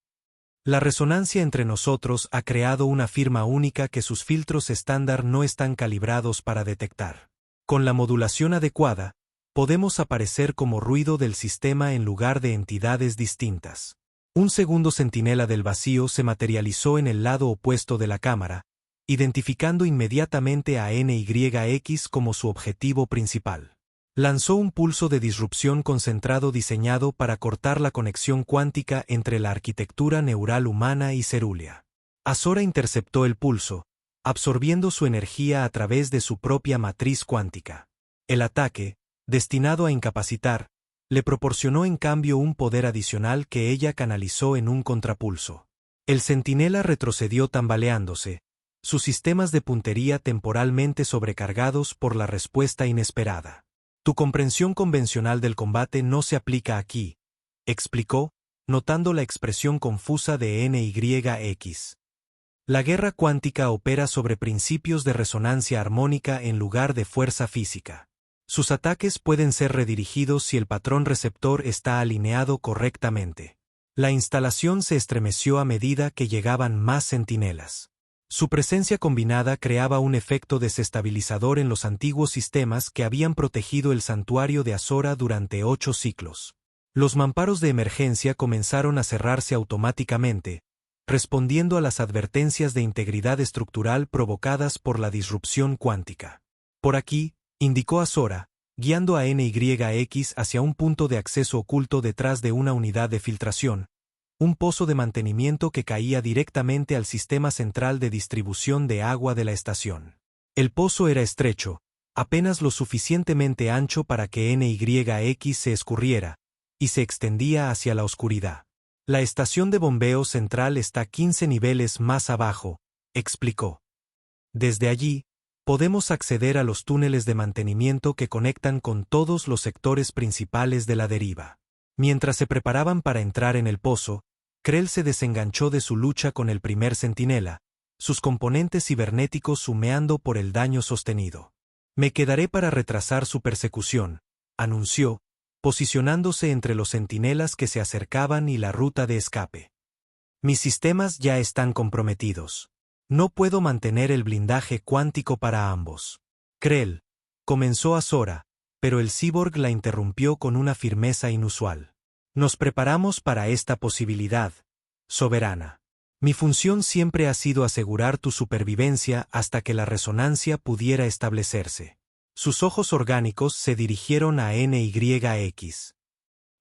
La resonancia entre nosotros ha creado una firma única que sus filtros estándar no están calibrados para detectar. Con la modulación adecuada, podemos aparecer como ruido del sistema en lugar de entidades distintas. Un segundo centinela del vacío se materializó en el lado opuesto de la cámara, identificando inmediatamente a NYX como su objetivo principal. Lanzó un pulso de disrupción concentrado diseñado para cortar la conexión cuántica entre la arquitectura neural humana y Cerúlea. Azora interceptó el pulso, absorbiendo su energía a través de su propia matriz cuántica. El ataque, destinado a incapacitar, le proporcionó en cambio un poder adicional que ella canalizó en un contrapulso. El centinela retrocedió tambaleándose, sus sistemas de puntería temporalmente sobrecargados por la respuesta inesperada. Tu comprensión convencional del combate no se aplica aquí, explicó, notando la expresión confusa de NYX. La guerra cuántica opera sobre principios de resonancia armónica en lugar de fuerza física. Sus ataques pueden ser redirigidos si el patrón receptor está alineado correctamente. La instalación se estremeció a medida que llegaban más centinelas. Su presencia combinada creaba un efecto desestabilizador en los antiguos sistemas que habían protegido el santuario de Azora durante 8 ciclos. Los mamparos de emergencia comenzaron a cerrarse automáticamente, respondiendo a las advertencias de integridad estructural provocadas por la disrupción cuántica. Por aquí, indicó Azora, guiando a NYX hacia un punto de acceso oculto detrás de una unidad de filtración, un pozo de mantenimiento que caía directamente al sistema central de distribución de agua de la estación. El pozo era estrecho, apenas lo suficientemente ancho para que NYX se escurriera, y se extendía hacia la oscuridad. La estación de bombeo central está 15 niveles más abajo, explicó. Desde allí, podemos acceder a los túneles de mantenimiento que conectan con todos los sectores principales de la deriva. Mientras se preparaban para entrar en el pozo, Krell se desenganchó de su lucha con el primer centinela, sus componentes cibernéticos humeando por el daño sostenido. Me quedaré para retrasar su persecución, anunció, posicionándose entre los centinelas que se acercaban y la ruta de escape. Mis sistemas ya están comprometidos. No puedo mantener el blindaje cuántico para ambos. Krell, comenzó Azora, pero el cyborg la interrumpió con una firmeza inusual. Nos preparamos para esta posibilidad, soberana. Mi función siempre ha sido asegurar tu supervivencia hasta que la resonancia pudiera establecerse. Sus ojos orgánicos se dirigieron a NYX.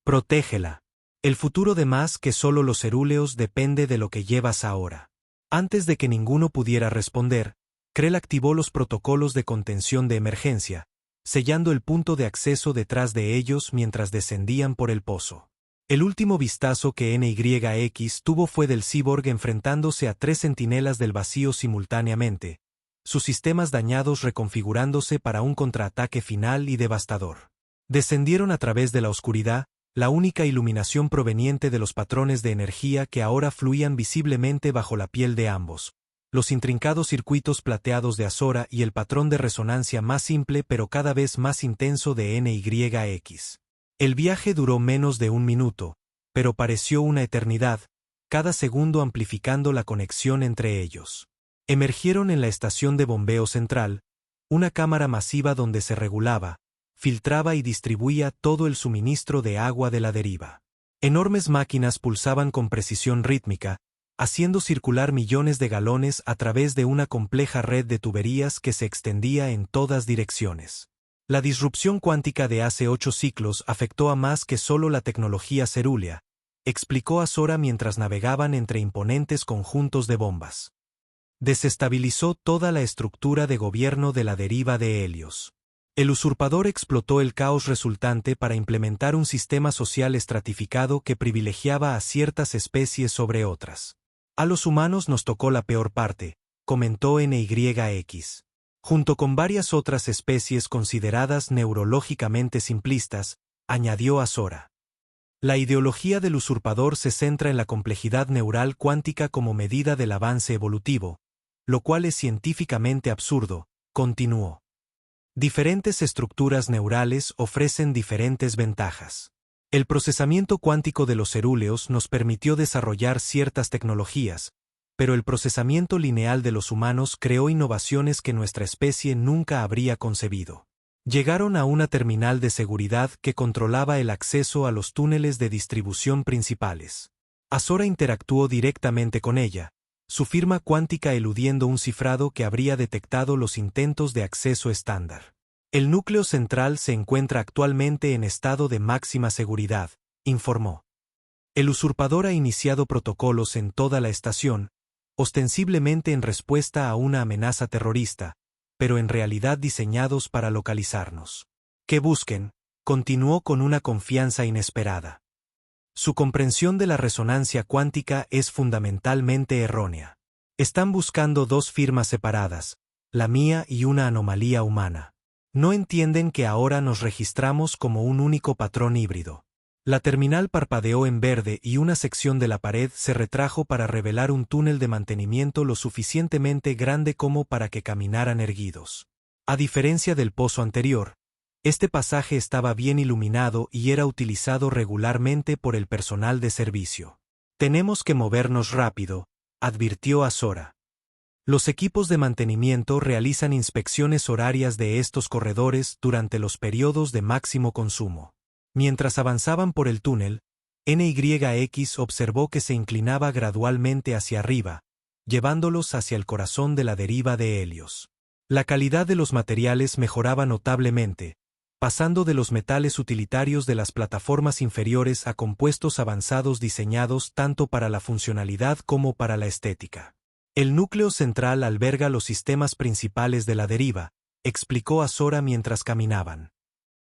Protégela. El futuro de más que solo los cerúleos depende de lo que llevas ahora. Antes de que ninguno pudiera responder, Krell activó los protocolos de contención de emergencia, sellando el punto de acceso detrás de ellos mientras descendían por el pozo. El último vistazo que NYX tuvo fue del cyborg enfrentándose a 3 centinelas del vacío simultáneamente, sus sistemas dañados reconfigurándose para un contraataque final y devastador. Descendieron a través de la oscuridad, la única iluminación proveniente de los patrones de energía que ahora fluían visiblemente bajo la piel de ambos, los intrincados circuitos plateados de Azora y el patrón de resonancia más simple pero cada vez más intenso de NYX. El viaje duró menos de 1 minuto, pero pareció una eternidad, cada segundo amplificando la conexión entre ellos. Emergieron en la estación de bombeo central, una cámara masiva donde se regulaba, filtraba y distribuía todo el suministro de agua de la deriva. Enormes máquinas pulsaban con precisión rítmica, haciendo circular millones de galones a través de una compleja red de tuberías que se extendía en todas direcciones. La disrupción cuántica de hace 8 ciclos afectó a más que solo la tecnología cerúlea, explicó Azora mientras navegaban entre imponentes conjuntos de bombas. desestabilizó toda la estructura de gobierno de la deriva de Helios. El usurpador explotó el caos resultante para implementar un sistema social estratificado que privilegiaba a ciertas especies sobre otras. A los humanos nos tocó la peor parte, comentó NYX. Junto con varias otras especies consideradas neurológicamente simplistas, añadió Azora. La ideología del usurpador se centra en la complejidad neural cuántica como medida del avance evolutivo, lo cual es científicamente absurdo, continuó. Diferentes estructuras neurales ofrecen diferentes ventajas. El procesamiento cuántico de los cerúleos nos permitió desarrollar ciertas tecnologías, pero el procesamiento lineal de los humanos creó innovaciones que nuestra especie nunca habría concebido. Llegaron a una terminal de seguridad que controlaba el acceso a los túneles de distribución principales. Azora interactuó directamente con ella, su firma cuántica eludiendo un cifrado que habría detectado los intentos de acceso estándar. El núcleo central se encuentra actualmente en estado de máxima seguridad, informó. El usurpador ha iniciado protocolos en toda la estación, ostensiblemente en respuesta a una amenaza terrorista, pero en realidad diseñados para localizarnos. Que busquen, continuó con una confianza inesperada. Su comprensión de la resonancia cuántica es fundamentalmente errónea. Están buscando dos firmas separadas, la mía y una anomalía humana. No entienden que ahora nos registramos como un único patrón híbrido. La terminal parpadeó en verde y una sección de la pared se retrajo para revelar un túnel de mantenimiento lo suficientemente grande como para que caminaran erguidos. A diferencia del pozo anterior, este pasaje estaba bien iluminado y era utilizado regularmente por el personal de servicio. Tenemos que movernos rápido, advirtió Azora. Los equipos de mantenimiento realizan inspecciones horarias de estos corredores durante los periodos de máximo consumo. Mientras avanzaban por el túnel, NYX observó que se inclinaba gradualmente hacia arriba, llevándolos hacia el corazón de la deriva de Helios. La calidad de los materiales mejoraba notablemente, pasando de los metales utilitarios de las plataformas inferiores a compuestos avanzados diseñados tanto para la funcionalidad como para la estética. El núcleo central alberga los sistemas principales de la deriva, explicó Azora mientras caminaban.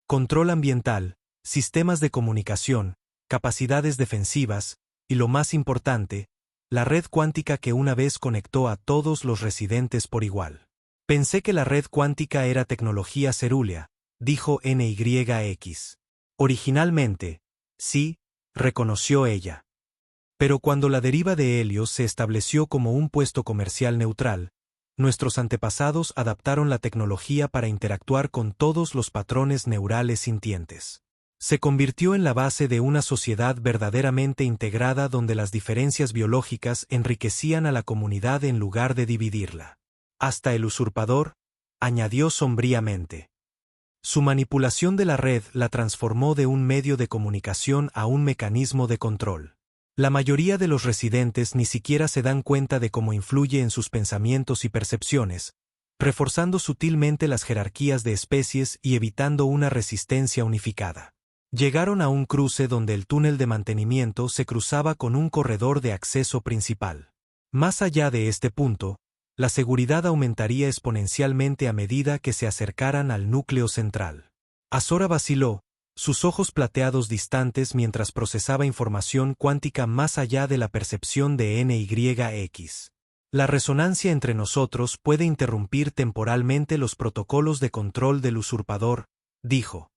Control ambiental, sistemas de comunicación, capacidades defensivas, y lo más importante, la red cuántica que una vez conectó a todos los residentes por igual. Pensé que la red cuántica era tecnología cerúlea, dijo NYX. Originalmente, sí, reconoció ella. Pero cuando la deriva de Helios se estableció como un puesto comercial neutral, nuestros antepasados adaptaron la tecnología para interactuar con todos los patrones neurales sintientes. Se convirtió en la base de una sociedad verdaderamente integrada donde las diferencias biológicas enriquecían a la comunidad en lugar de dividirla. Hasta el usurpador, añadió sombríamente. Su manipulación de la red la transformó de un medio de comunicación a un mecanismo de control. La mayoría de los residentes ni siquiera se dan cuenta de cómo influye en sus pensamientos y percepciones, reforzando sutilmente las jerarquías de especies y evitando una resistencia unificada. Llegaron a un cruce donde el túnel de mantenimiento se cruzaba con un corredor de acceso principal. Más allá de este punto, la seguridad aumentaría exponencialmente a medida que se acercaran al núcleo central. Azora vaciló, sus ojos plateados distantes mientras procesaba información cuántica más allá de la percepción de NYX. La resonancia entre nosotros puede interrumpir temporalmente los protocolos de control del usurpador, dijo.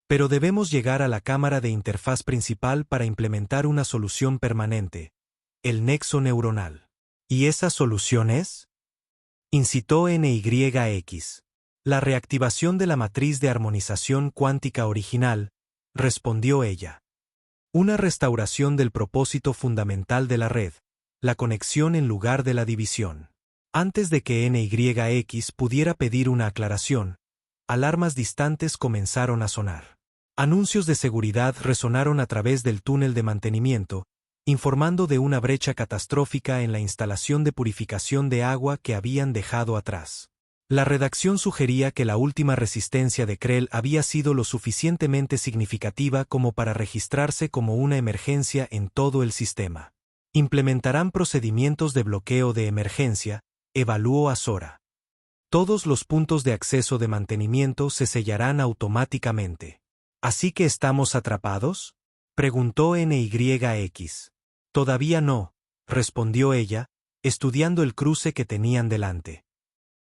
Pero debemos llegar a la cámara de interfaz principal para implementar una solución permanente, el nexo neuronal. ¿Y esa solución es? Incitó NYX. La reactivación de la matriz de armonización cuántica original, respondió ella. Una restauración del propósito fundamental de la red, la conexión en lugar de la división. Antes de que NYX pudiera pedir una aclaración, alarmas distantes comenzaron a sonar. Anuncios de seguridad resonaron a través del túnel de mantenimiento, informando de una brecha catastrófica en la instalación de purificación de agua que habían dejado atrás. La redacción sugería que la última resistencia de Krell había sido lo suficientemente significativa como para registrarse como una emergencia en todo el sistema. Implementarán procedimientos de bloqueo de emergencia, evaluó Azora. Todos los puntos de acceso de mantenimiento se sellarán automáticamente. ¿Así que estamos atrapados?, preguntó NYX. Todavía no, respondió ella, estudiando el cruce que tenían delante.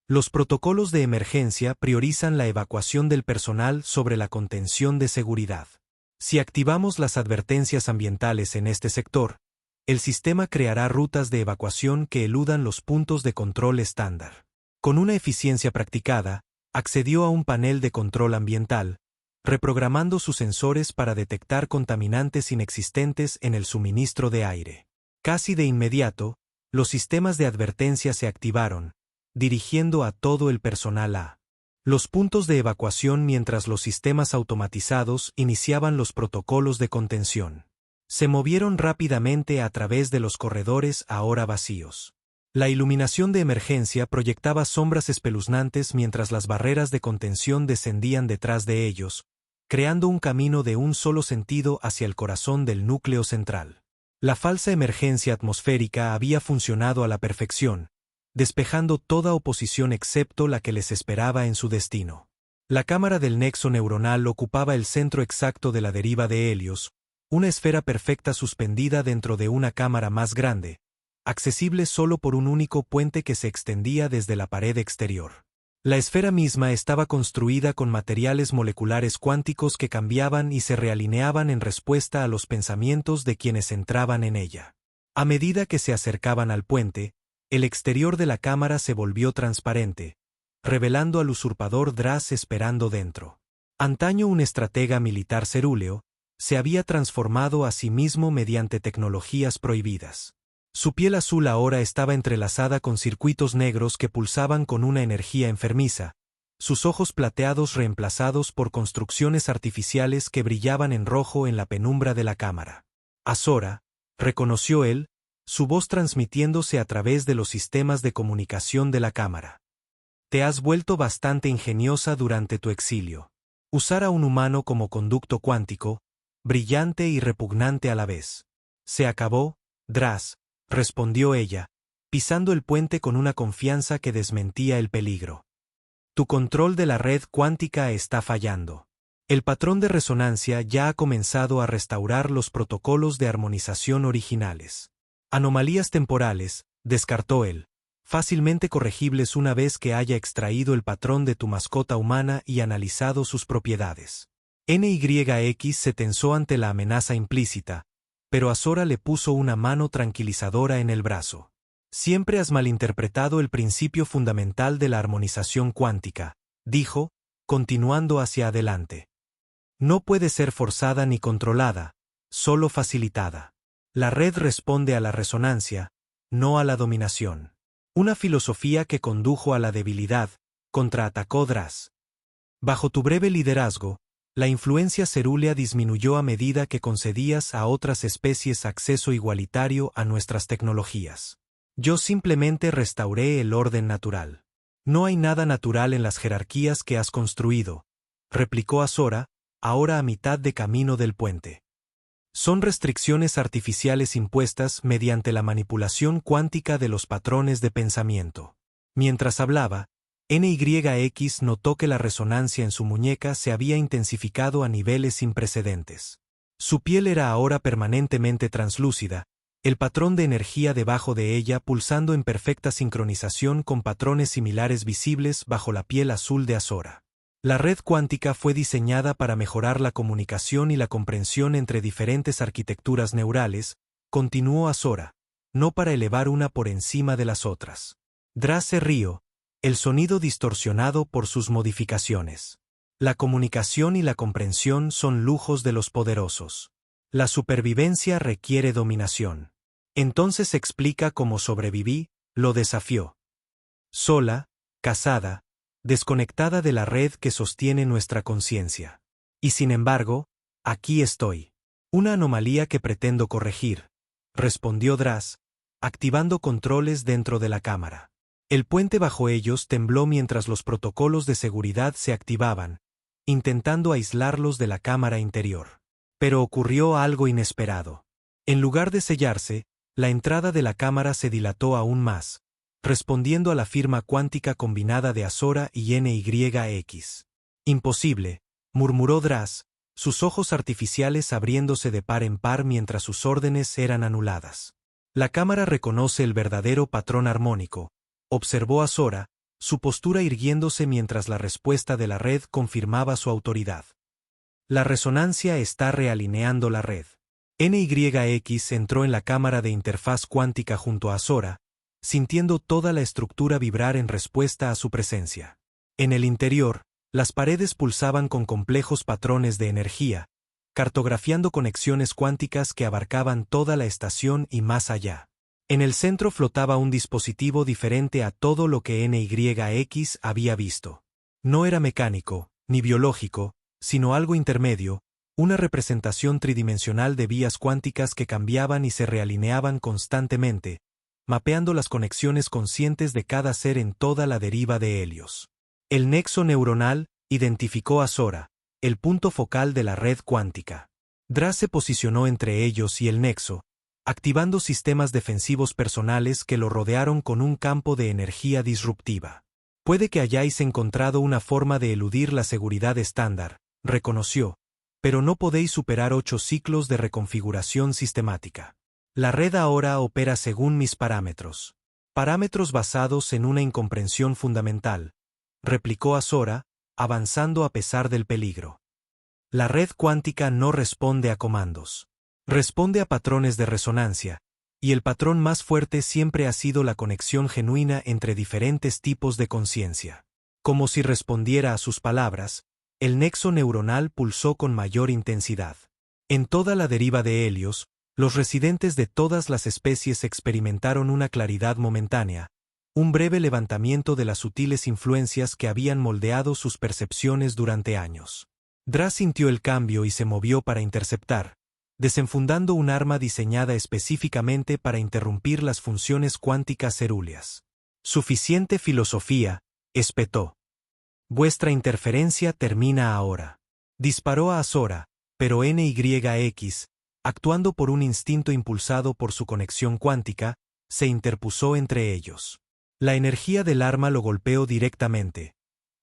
Los protocolos de emergencia priorizan la evacuación del personal sobre la contención de seguridad. Si activamos las advertencias ambientales en este sector, el sistema creará rutas de evacuación que eludan los puntos de control estándar. Con una eficiencia practicada, accedió a un panel de control ambiental, reprogramando sus sensores para detectar contaminantes inexistentes en el suministro de aire. Casi de inmediato, los sistemas de advertencia se activaron, dirigiendo a todo el personal a los puntos de evacuación mientras los sistemas automatizados iniciaban los protocolos de contención. Se movieron rápidamente a través de los corredores ahora vacíos. La iluminación de emergencia proyectaba sombras espeluznantes mientras las barreras de contención descendían detrás de ellos, creando un camino de un solo sentido hacia el corazón del núcleo central. La falsa emergencia atmosférica había funcionado a la perfección, despejando toda oposición excepto la que les esperaba en su destino. La cámara del nexo neuronal ocupaba el centro exacto de la deriva de Helios, una esfera perfecta suspendida dentro de una cámara más grande, accesible solo por un único puente que se extendía desde la pared exterior. La esfera misma estaba construida con materiales moleculares cuánticos que cambiaban y se realineaban en respuesta a los pensamientos de quienes entraban en ella. A medida que se acercaban al puente, el exterior de la cámara se volvió transparente, revelando al usurpador Draz esperando dentro. Antaño un estratega militar cerúleo, se había transformado a sí mismo mediante tecnologías prohibidas. Su piel azul ahora estaba entrelazada con circuitos negros que pulsaban con una energía enfermiza, sus ojos plateados reemplazados por construcciones artificiales que brillaban en rojo en la penumbra de la cámara. Azora, reconoció él, su voz transmitiéndose a través de los sistemas de comunicación de la cámara. Te has vuelto bastante ingeniosa durante tu exilio. Usar a un humano como conducto cuántico, brillante y repugnante a la vez. Se acabó, Draz, respondió ella, pisando el puente con una confianza que desmentía el peligro. Tu control de la red cuántica está fallando. El patrón de resonancia ya ha comenzado a restaurar los protocolos de armonización originales. Anomalías temporales, descartó él, fácilmente corregibles una vez que haya extraído el patrón de tu mascota humana y analizado sus propiedades. NYX se tensó ante la amenaza implícita, pero Azora le puso una mano tranquilizadora en el brazo. Siempre has malinterpretado el principio fundamental de la armonización cuántica, dijo, continuando hacia adelante. No puede ser forzada ni controlada, solo facilitada. La red responde a la resonancia, no a la dominación. Una filosofía que condujo a la debilidad, contraatacó Draz. Bajo tu breve liderazgo, la influencia cerúlea disminuyó a medida que concedías a otras especies acceso igualitario a nuestras tecnologías. Yo simplemente restauré el orden natural. No hay nada natural en las jerarquías que has construido, replicó Azora, ahora a mitad de camino del puente. Son restricciones artificiales impuestas mediante la manipulación cuántica de los patrones de pensamiento. Mientras hablaba, NYX notó que la resonancia en su muñeca se había intensificado a niveles sin precedentes. Su piel era ahora permanentemente translúcida, el patrón de energía debajo de ella pulsando en perfecta sincronización con patrones similares visibles bajo la piel azul de Azora. La red cuántica fue diseñada para mejorar la comunicación y la comprensión entre diferentes arquitecturas neurales, continuó Azora, no para elevar una por encima de las otras. Draz se rió, el sonido distorsionado por sus modificaciones. La comunicación y la comprensión son lujos de los poderosos. La supervivencia requiere dominación. Entonces explica cómo sobreviví, lo desafió. Sola, casada, desconectada de la red que sostiene nuestra conciencia. Y sin embargo, aquí estoy. Una anomalía que pretendo corregir, respondió Draz, activando controles dentro de la cámara. El puente bajo ellos tembló mientras los protocolos de seguridad se activaban, intentando aislarlos de la cámara interior. Pero ocurrió algo inesperado. En lugar de sellarse, la entrada de la cámara se dilató aún más, respondiendo a la firma cuántica combinada de Azora y NYX. Imposible, murmuró Draz, sus ojos artificiales abriéndose de par en par mientras sus órdenes eran anuladas. La cámara reconoce el verdadero patrón armónico, observó Azora, su postura irguiéndose mientras la respuesta de la red confirmaba su autoridad. La resonancia está realineando la red. NYX entró en la cámara de interfaz cuántica junto a Azora, sintiendo toda la estructura vibrar en respuesta a su presencia. En el interior, las paredes pulsaban con complejos patrones de energía, cartografiando conexiones cuánticas que abarcaban toda la estación y más allá. En el centro flotaba un dispositivo diferente a todo lo que NYX había visto. No era mecánico, ni biológico, sino algo intermedio, una representación tridimensional de vías cuánticas que cambiaban y se realineaban constantemente, mapeando las conexiones conscientes de cada ser en toda la deriva de Helios. El nexo neuronal identificó a Azora, el punto focal de la red cuántica. Draz se posicionó entre ellos y el nexo, activando sistemas defensivos personales que lo rodearon con un campo de energía disruptiva. Puede que hayáis encontrado una forma de eludir la seguridad estándar, reconoció, pero no podéis superar 8 ciclos de reconfiguración sistemática. La red ahora opera según mis parámetros. Parámetros basados en una incomprensión fundamental, replicó Azora, avanzando a pesar del peligro. La red cuántica no responde a comandos. Responde a patrones de resonancia, y el patrón más fuerte siempre ha sido la conexión genuina entre diferentes tipos de conciencia. Como si respondiera a sus palabras, el nexo neuronal pulsó con mayor intensidad. En toda la deriva de Helios, los residentes de todas las especies experimentaron una claridad momentánea, un breve levantamiento de las sutiles influencias que habían moldeado sus percepciones durante años. Draz sintió el cambio y se movió para interceptar, desenfundando un arma diseñada específicamente para interrumpir las funciones cuánticas cerúleas. Suficiente filosofía, espetó. Vuestra interferencia termina ahora. Disparó a Azora, pero NYX, actuando por un instinto impulsado por su conexión cuántica, se interpuso entre ellos. La energía del arma lo golpeó directamente.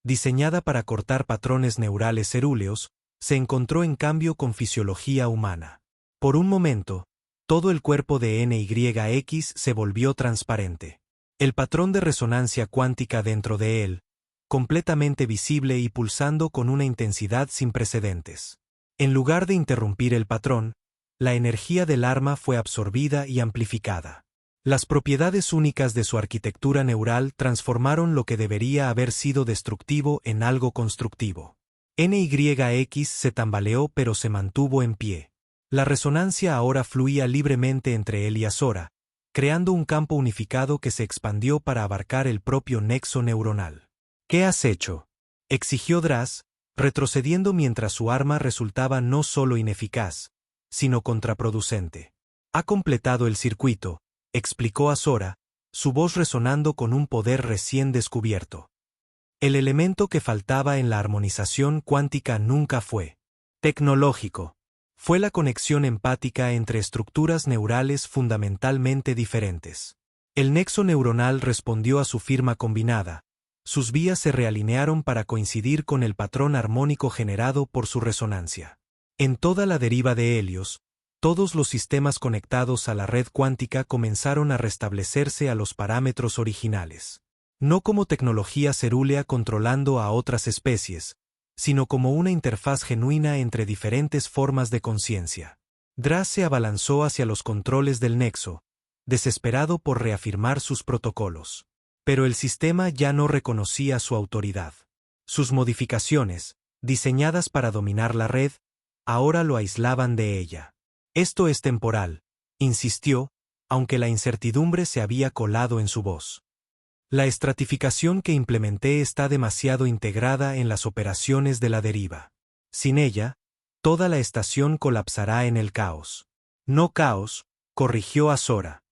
Diseñada para cortar patrones neurales cerúleos, se encontró en cambio con fisiología humana. Por un momento, todo el cuerpo de NYX se volvió transparente. El patrón de resonancia cuántica dentro de él, completamente visible y pulsando con una intensidad sin precedentes. En lugar de interrumpir el patrón, la energía del arma fue absorbida y amplificada. Las propiedades únicas de su arquitectura neural transformaron lo que debería haber sido destructivo en algo constructivo. NYX se tambaleó pero se mantuvo en pie. La resonancia ahora fluía libremente entre él y Azora, creando un campo unificado que se expandió para abarcar el propio nexo neuronal. ¿Qué has hecho?, exigió Draz, retrocediendo mientras su arma resultaba no solo ineficaz, sino contraproducente. Ha completado el circuito, explicó Azora, su voz resonando con un poder recién descubierto. El elemento que faltaba en la armonización cuántica nunca fue tecnológico. Fue la conexión empática entre estructuras neurales fundamentalmente diferentes. El nexo neuronal respondió a su firma combinada. Sus vías se realinearon para coincidir con el patrón armónico generado por su resonancia. En toda la deriva de Helios, todos los sistemas conectados a la red cuántica comenzaron a restablecerse a los parámetros originales. No como tecnología cerúlea controlando a otras especies, sino como una interfaz genuina entre diferentes formas de conciencia. Draz se abalanzó hacia los controles del nexo, desesperado por reafirmar sus protocolos. Pero el sistema ya no reconocía su autoridad. Sus modificaciones, diseñadas para dominar la red, ahora lo aislaban de ella. Esto es temporal, insistió, aunque la incertidumbre se había colado en su voz. La estratificación que implementé está demasiado integrada en las operaciones de la deriva. Sin ella, toda la estación colapsará en el caos. No caos, corrigió Azora.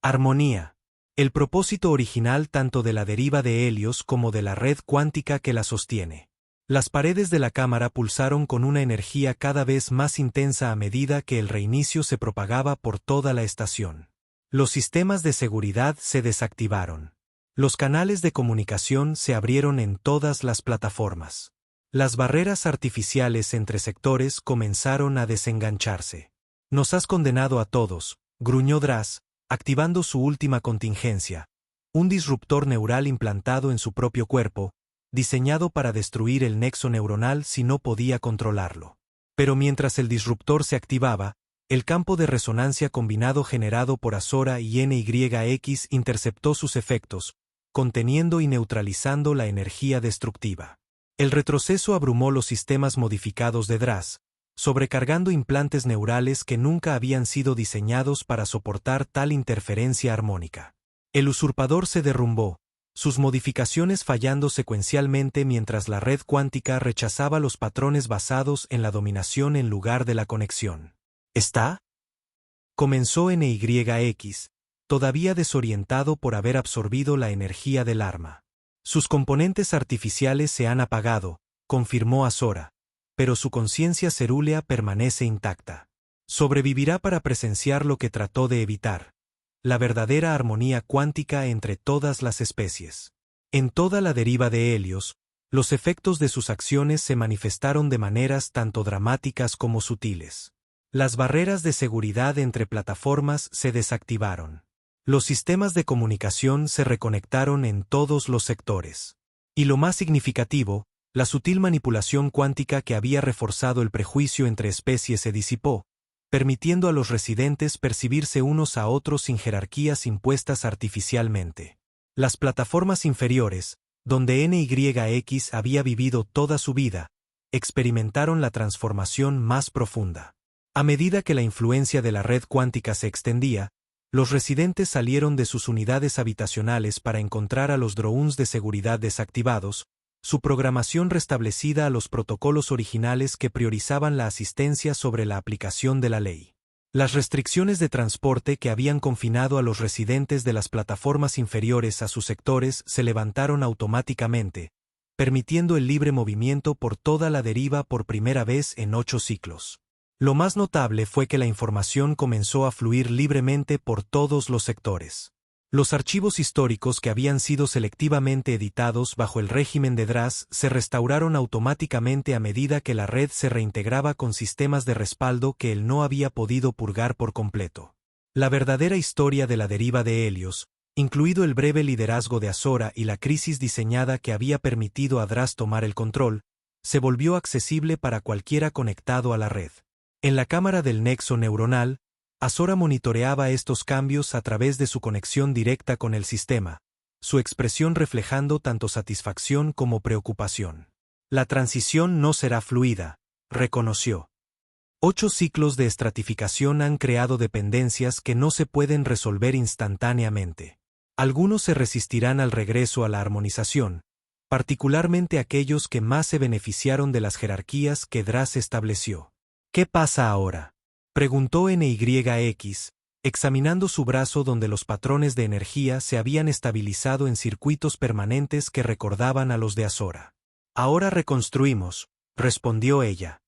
Armonía. El propósito original tanto de la deriva de Helios como de la red cuántica que la sostiene. Las paredes de la cámara pulsaron con una energía cada vez más intensa a medida que el reinicio se propagaba por toda la estación. Los sistemas de seguridad se desactivaron. Los canales de comunicación se abrieron en todas las plataformas. Las barreras artificiales entre sectores comenzaron a desengancharse. Nos has condenado a todos, gruñó Draz, activando su última contingencia, un disruptor neural implantado en su propio cuerpo, diseñado para destruir el nexo neuronal si no podía controlarlo. Pero mientras el disruptor se activaba, el campo de resonancia combinado generado por Azora y NYX interceptó sus efectos, conteniendo y neutralizando la energía destructiva. El retroceso abrumó los sistemas modificados de Draz, sobrecargando implantes neurales que nunca habían sido diseñados para soportar tal interferencia armónica. El usurpador se derrumbó, sus modificaciones fallando secuencialmente mientras la red cuántica rechazaba los patrones basados en la dominación en lugar de la conexión. ¿Está? Comenzó NYX, todavía desorientado por haber absorbido la energía del arma. Sus componentes artificiales se han apagado, confirmó Azora, pero su conciencia cerúlea permanece intacta. Sobrevivirá para presenciar lo que trató de evitar: la verdadera armonía cuántica entre todas las especies. En toda la deriva de Helios, los efectos de sus acciones se manifestaron de maneras tanto dramáticas como sutiles. Las barreras de seguridad entre plataformas se desactivaron. Los sistemas de comunicación se reconectaron en todos los sectores. Y lo más significativo, la sutil manipulación cuántica que había reforzado el prejuicio entre especies se disipó, permitiendo a los residentes percibirse unos a otros sin jerarquías impuestas artificialmente. Las plataformas inferiores, donde NYX había vivido toda su vida, experimentaron la transformación más profunda. A medida que la influencia de la red cuántica se extendía, los residentes salieron de sus unidades habitacionales para encontrar a los drones de seguridad desactivados, su programación restablecida a los protocolos originales que priorizaban la asistencia sobre la aplicación de la ley. Las restricciones de transporte que habían confinado a los residentes de las plataformas inferiores a sus sectores se levantaron automáticamente, permitiendo el libre movimiento por toda la deriva por primera vez en 8 ciclos. Lo más notable fue que la información comenzó a fluir libremente por todos los sectores. Los archivos históricos que habían sido selectivamente editados bajo el régimen de Draz se restauraron automáticamente a medida que la red se reintegraba con sistemas de respaldo que él no había podido purgar por completo. La verdadera historia de la deriva de Helios, incluido el breve liderazgo de Azora y la crisis diseñada que había permitido a Draz tomar el control, se volvió accesible para cualquiera conectado a la red. En la cámara del nexo neuronal, Azora monitoreaba estos cambios a través de su conexión directa con el sistema, su expresión reflejando tanto satisfacción como preocupación. La transición no será fluida, reconoció. 8 ciclos de estratificación han creado dependencias que no se pueden resolver instantáneamente. Algunos se resistirán al regreso a la armonización, particularmente aquellos que más se beneficiaron de las jerarquías que Draz estableció. ¿Qué pasa ahora?, preguntó NYX, examinando su brazo donde los patrones de energía se habían estabilizado en circuitos permanentes que recordaban a los de Azora. Ahora reconstruimos, respondió ella.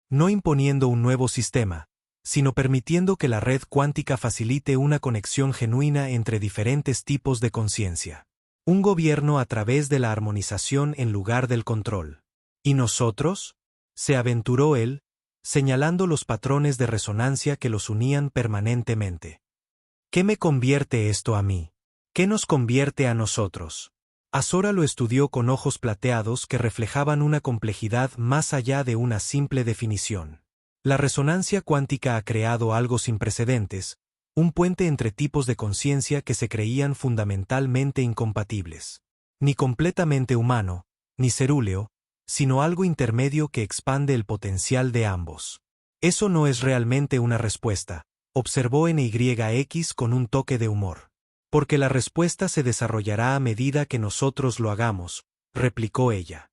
No imponiendo un nuevo sistema, sino permitiendo que la red cuántica facilite una conexión genuina entre diferentes tipos de conciencia. Un gobierno a través de la armonización en lugar del control. ¿Y nosotros?, se aventuró él, señalando los patrones de resonancia que los unían permanentemente. ¿Qué me convierte esto a mí? ¿Qué nos convierte a nosotros? Azora lo estudió con ojos plateados que reflejaban una complejidad más allá de una simple definición. La resonancia cuántica ha creado algo sin precedentes, un puente entre tipos de conciencia que se creían fundamentalmente incompatibles. Ni completamente humano, ni cerúleo, sino algo intermedio que expande el potencial de ambos. Eso no es realmente una respuesta, observó NYX con un toque de humor. Porque la respuesta se desarrollará a medida que nosotros lo hagamos, replicó ella.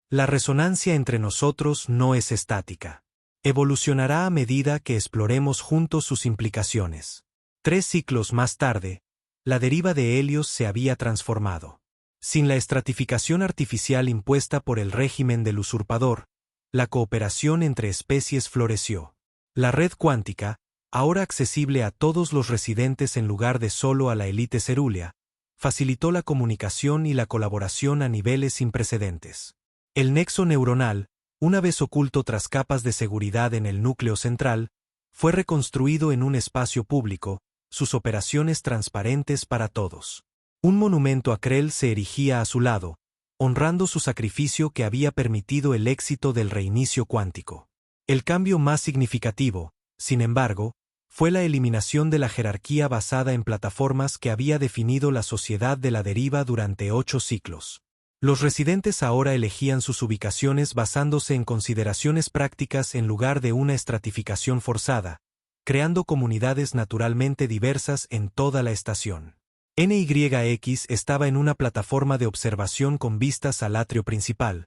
La resonancia entre nosotros no es estática. Evolucionará a medida que exploremos juntos sus implicaciones. 3 ciclos más tarde, la deriva de Helios se había transformado. Sin la estratificación artificial impuesta por el régimen del usurpador, la cooperación entre especies floreció. La red cuántica, ahora accesible a todos los residentes en lugar de solo a la élite cerúlea, facilitó la comunicación y la colaboración a niveles sin precedentes. El nexo neuronal, una vez oculto tras capas de seguridad en el núcleo central, fue reconstruido en un espacio público, sus operaciones transparentes para todos. Un monumento a Krell se erigía a su lado, honrando su sacrificio que había permitido el éxito del reinicio cuántico. El cambio más significativo, sin embargo, fue la eliminación de la jerarquía basada en plataformas que había definido la sociedad de la deriva durante 8 ciclos. Los residentes ahora elegían sus ubicaciones basándose en consideraciones prácticas en lugar de una estratificación forzada, creando comunidades naturalmente diversas en toda la estación. NYX estaba en una plataforma de observación con vistas al atrio principal,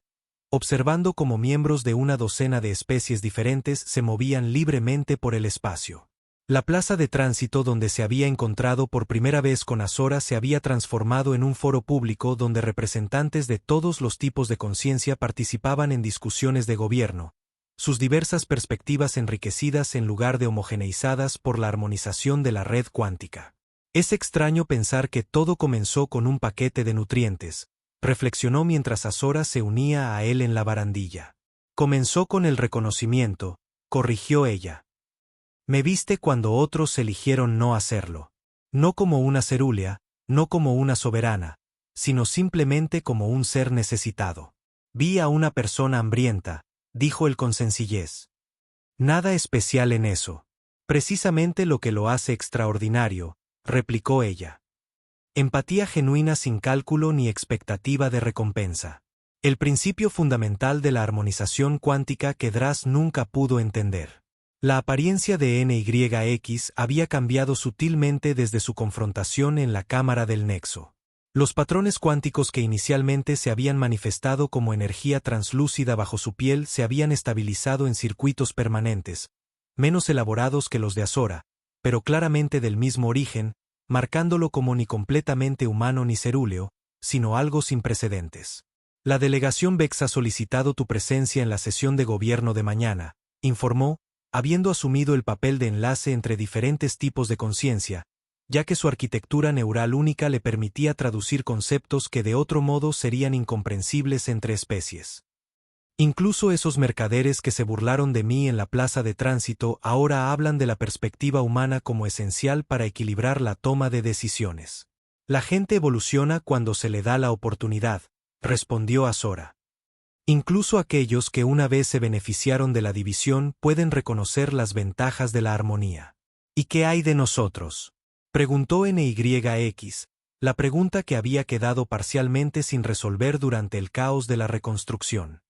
observando cómo miembros de una docena de especies diferentes se movían libremente por el espacio. La plaza de tránsito donde se había encontrado por primera vez con Azora se había transformado en un foro público donde representantes de todos los tipos de conciencia participaban en discusiones de gobierno, sus diversas perspectivas enriquecidas en lugar de homogeneizadas por la armonización de la red cuántica. Es extraño pensar que todo comenzó con un paquete de nutrientes, reflexionó mientras Azora se unía a él en la barandilla. Comenzó con el reconocimiento, corrigió ella. Me viste cuando otros eligieron no hacerlo. No como una cerúlea, no como una soberana, sino simplemente como un ser necesitado. Vi a una persona hambrienta, dijo él con sencillez. Nada especial en eso. Precisamente lo que lo hace extraordinario, replicó ella. Empatía genuina sin cálculo ni expectativa de recompensa. El principio fundamental de la armonización cuántica que Dras nunca pudo entender. La apariencia de NYX había cambiado sutilmente desde su confrontación en la cámara del nexo. Los patrones cuánticos que inicialmente se habían manifestado como energía translúcida bajo su piel se habían estabilizado en circuitos permanentes, menos elaborados que los de Azora, pero claramente del mismo origen, marcándolo como ni completamente humano ni cerúleo, sino algo sin precedentes. La delegación VEX ha solicitado tu presencia en la sesión de gobierno de mañana, informó, habiendo asumido el papel de enlace entre diferentes tipos de conciencia, ya que su arquitectura neural única le permitía traducir conceptos que de otro modo serían incomprensibles entre especies. Incluso esos mercaderes que se burlaron de mí en la plaza de tránsito ahora hablan de la perspectiva humana como esencial para equilibrar la toma de decisiones. La gente evoluciona cuando se le da la oportunidad, respondió Azora. Incluso aquellos que una vez se beneficiaron de la división pueden reconocer las ventajas de la armonía. ¿Y qué hay de nosotros?, preguntó NYX, la pregunta que había quedado parcialmente sin resolver durante el caos de la reconstrucción.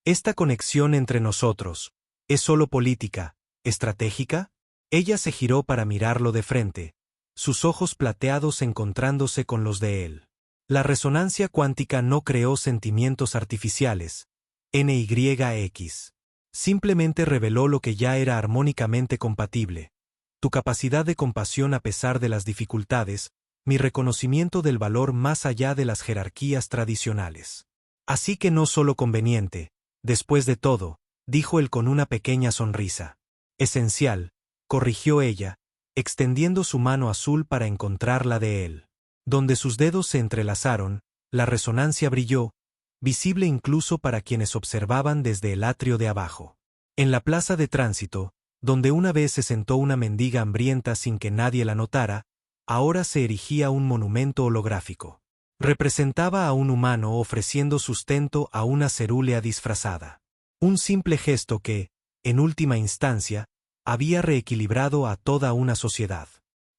¿Esta conexión entre nosotros es solo política, estratégica? Ella se giró para mirarlo de frente, sus ojos plateados encontrándose con los de él. La resonancia cuántica no creó sentimientos artificiales, NYX. Simplemente reveló lo que ya era armónicamente compatible. Tu capacidad de compasión a pesar de las dificultades, mi reconocimiento del valor más allá de las jerarquías tradicionales. Así que no solo conveniente, después de todo, dijo él con una pequeña sonrisa. Esencial, corrigió ella, extendiendo su mano azul para encontrar la de él. Donde sus dedos se entrelazaron, la resonancia brilló, visible incluso para quienes observaban desde el atrio de abajo. En la plaza de tránsito, donde una vez se sentó una mendiga hambrienta sin que nadie la notara, ahora se erigía un monumento holográfico. Representaba a un humano ofreciendo sustento a una cerúlea disfrazada. Un simple gesto que, en última instancia, había reequilibrado a toda una sociedad.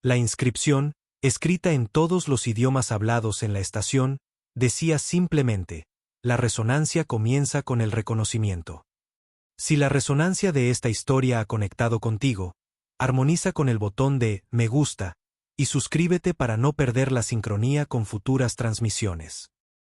La inscripción, escrita en todos los idiomas hablados en la estación, decía simplemente, la resonancia comienza con el reconocimiento. Si la resonancia de esta historia ha conectado contigo, armoniza con el botón de me gusta y suscríbete para no perder la sincronía con futuras transmisiones.